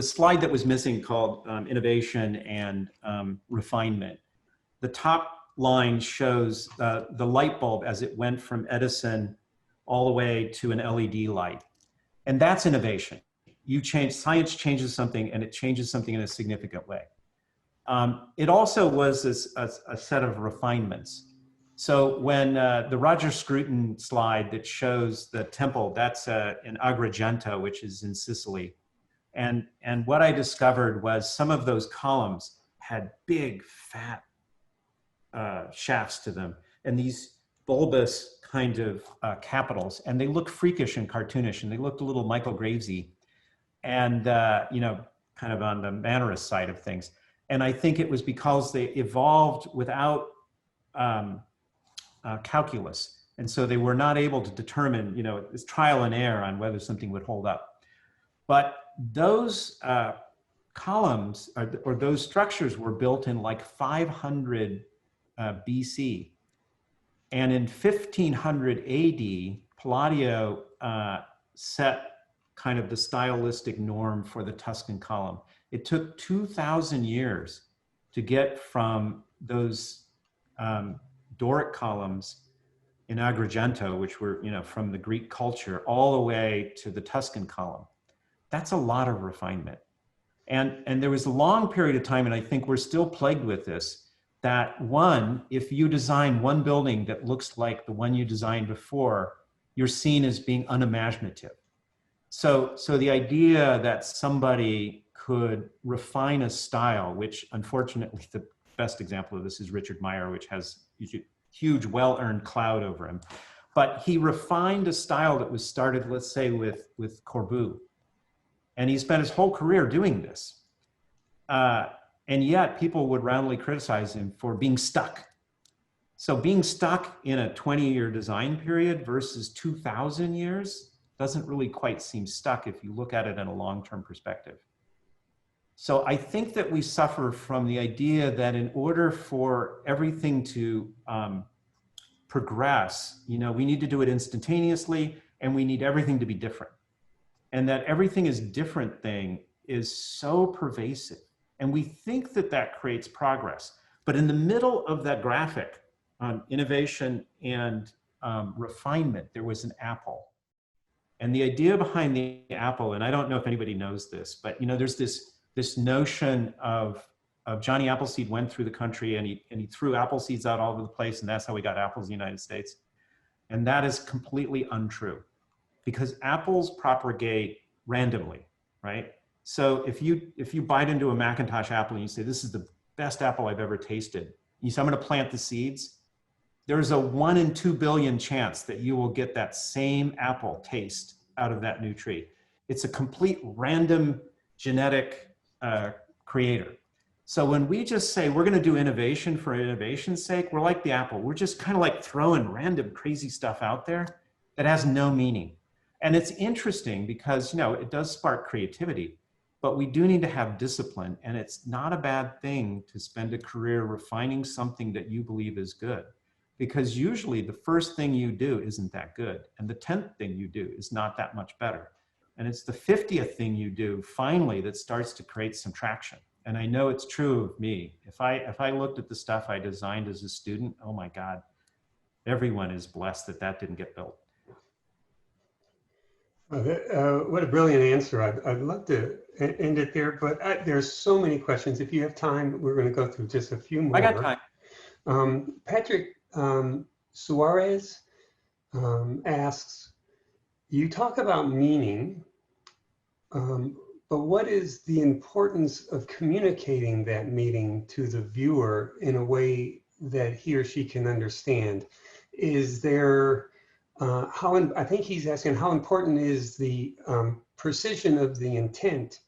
slide that was missing called innovation and refinement, the top line shows the light bulb as it went from Edison all the way to an LED light. And that's innovation. Science changes something, and it changes something in a significant way. It also was a set of refinements. So when the Roger Scruton slide that shows the temple, that's in Agrigento, which is in Sicily. And what I discovered was some of those columns had big, fat shafts to them, and these bulbous kind of capitals, and they look freakish and cartoonish, and they looked a little Michael Gravesy, and you know, kind of on the Mannerist side of things. And I think it was because they evolved without calculus, and so they were not able to determine, you know, it's trial and error on whether something would hold up. But those columns or those structures were built in like 500 BC. And in 1500 AD, Palladio set kind of the stylistic norm for the Tuscan column. It took 2,000 years to get from those Doric columns in Agrigento, which were, you know, from the Greek culture, all the way to the Tuscan column. That's a lot of refinement. And there was a long period of time, and I think we're still plagued with this, that if you design one building that looks like the one you designed before, you're seen as being unimaginative. So the idea that somebody could refine a style, which unfortunately the best example of this is Richard Meyer, which has a huge well-earned cloud over him. But he refined a style that was started, let's say, with Corbu. And he spent his whole career doing this. And yet people would roundly criticize him for being stuck. So being stuck in a 20-year design period versus 2,000 years doesn't really quite seem stuck if you look at it in a long-term perspective. So I think that we suffer from the idea that in order for everything to progress, you know, we need to do it instantaneously, and we need everything to be different. And that everything is different thing is so pervasive. And we think that that creates progress. But in the middle of that graphic on innovation and refinement, there was an apple. And the idea behind the apple, and I don't know if anybody knows this, but you know, there's this notion of Johnny Appleseed went through the country and he threw apple seeds out all over the place, and that's how we got apples in the United States. And that is completely untrue, because apples propagate randomly, right? So if you bite into a Macintosh apple and you say, this is the best apple I've ever tasted, you say, I'm gonna plant the seeds, there's a 1 in 2 billion chance that you will get that same apple taste out of that new tree. It's a complete random genetic creator. So when we just say we're gonna do innovation for innovation's sake, we're like the apple. We're just kind of like throwing random crazy stuff out there that has no meaning. And it's interesting because, you know, it does spark creativity, but we do need to have discipline, and it's not a bad thing to spend a career refining something that you believe is good. Because usually the first thing you do isn't that good, and the 10th thing you do is not that much better. And it's the 50th thing you do finally that starts to create some traction. And I know it's true of me. If I looked at the stuff I designed as a student, oh my God, everyone is blessed that that didn't get built. What a brilliant answer. I'd love to end it there, but there's so many questions. If you have time, we're going to go through just a few more. I got time. Patrick Suarez asks, you talk about meaning, but what is the importance of communicating that meaning to the viewer in a way that he or she can understand? Is there, I think he's asking, how important is the precision of the intent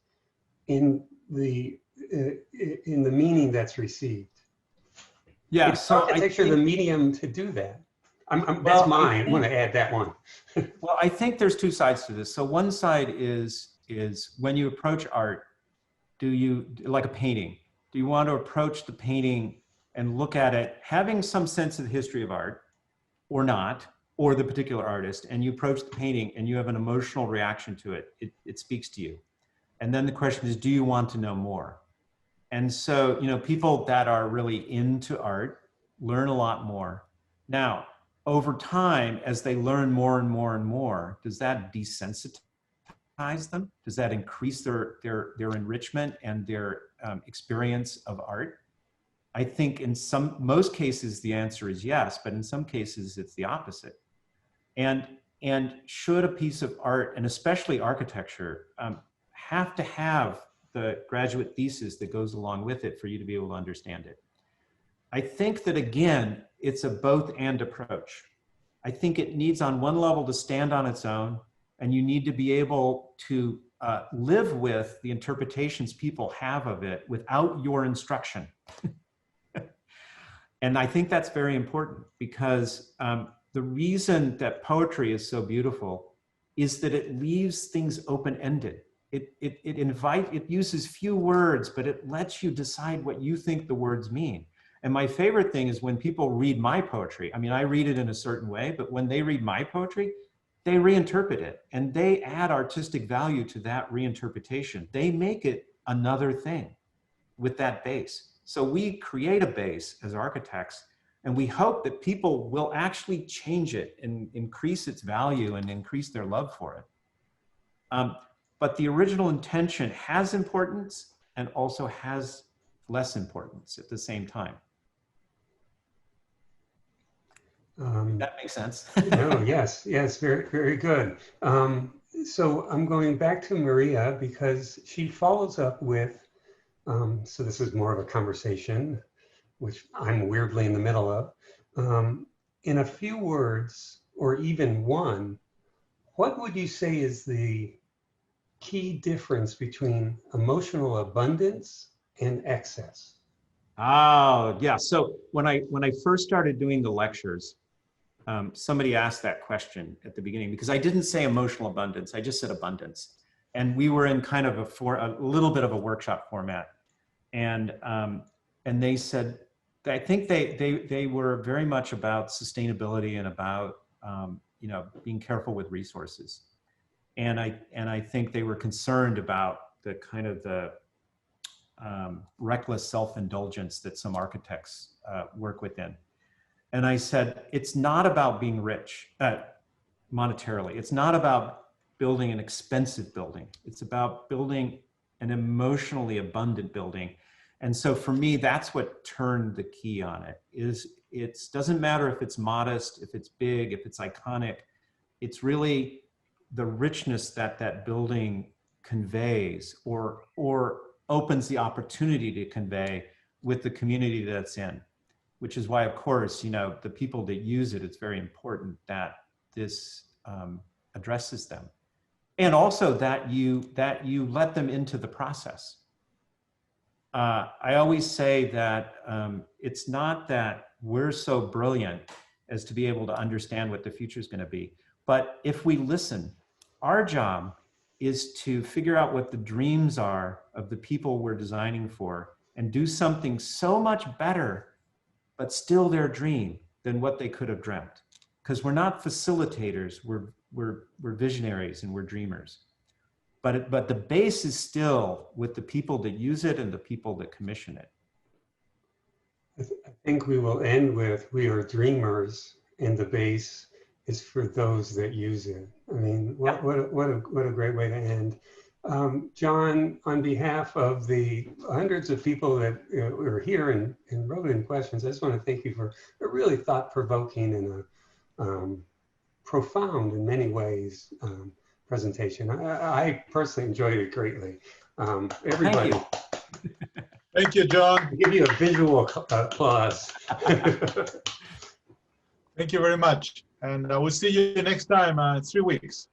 in the meaning that's received? Yeah, so architecture, the medium to do that. That's mine. I want to add that one. Well, I think there's two sides to this. So one side is when you approach art, do you, like a painting, do you want to approach the painting and look at it having some sense of the history of art or not, or the particular artist, and you approach the painting and you have an emotional reaction to it, it speaks to you. And then the question is, do you want to know more? And so, you know, people that are really into art learn a lot more. Now, over time, as they learn more and more and more, does that desensitize them? Does that increase their enrichment and their experience of art? I think in most cases, the answer is yes, but in some cases, it's the opposite. And should a piece of art, and especially architecture, have to have the graduate thesis that goes along with it for you to be able to understand it? I think that, again, it's a both and approach. I think it needs on one level to stand on its own, and you need to be able to live with the interpretations people have of it without your instruction. And I think that's very important, because the reason that poetry is so beautiful is that it leaves things open-ended. It uses few words, but it lets you decide what you think the words mean. And my favorite thing is when people read my poetry. I mean, I read it in a certain way, but when they read my poetry, they reinterpret it and they add artistic value to that reinterpretation. They make it another thing with that base. So we create a base as architects, and we hope that people will actually change it and increase its value and increase their love for it. But the original intention has importance and also has less importance at the same time. That makes sense. No, yes, very, very good. So I'm going back to Maria because she follows up with, so this is more of a conversation, which I'm weirdly in the middle of. In a few words, or even one, what would you say is the key difference between emotional abundance and excess? Oh, yeah. So when I first started doing the lectures, somebody asked that question at the beginning, because I didn't say emotional abundance, I just said abundance. and we were in kind of a little bit of a workshop format. And they said, I think they were very much about sustainability and about, you know, being careful with resources. And I think they were concerned about the kind of the reckless self-indulgence that some architects work within. And I said, it's not about being rich monetarily. It's not about building an expensive building. It's about building an emotionally abundant building. And so for me, that's what turned the key on it. It doesn't matter if it's modest, if it's big, if it's iconic. It's really the richness that that building conveys or opens the opportunity to convey with the community that's in, which is why, of course, you know, the people that use it, it's very important that this addresses them. And also that you let them into the process. I always say that it's not that we're so brilliant as to be able to understand what the future is going to be. But if we listen, our job is to figure out what the dreams are of the people we're designing for and do something so much better, but still their dream than what they could have dreamt. Because we're not facilitators, we're visionaries and we're dreamers. But the base is still with the people that use it and the people that commission it. I think we will end with, we are dreamers, and the base is for those that use it. I mean, what a great way to end. John, on behalf of the hundreds of people that were here and wrote in questions, I just want to thank you for a really thought-provoking and a profound, in Thank many ways, presentation. I personally enjoyed it greatly. Everybody. Thank you, John. I'll give you a visual applause. Thank you very much. And we'll see you next time in 3 weeks.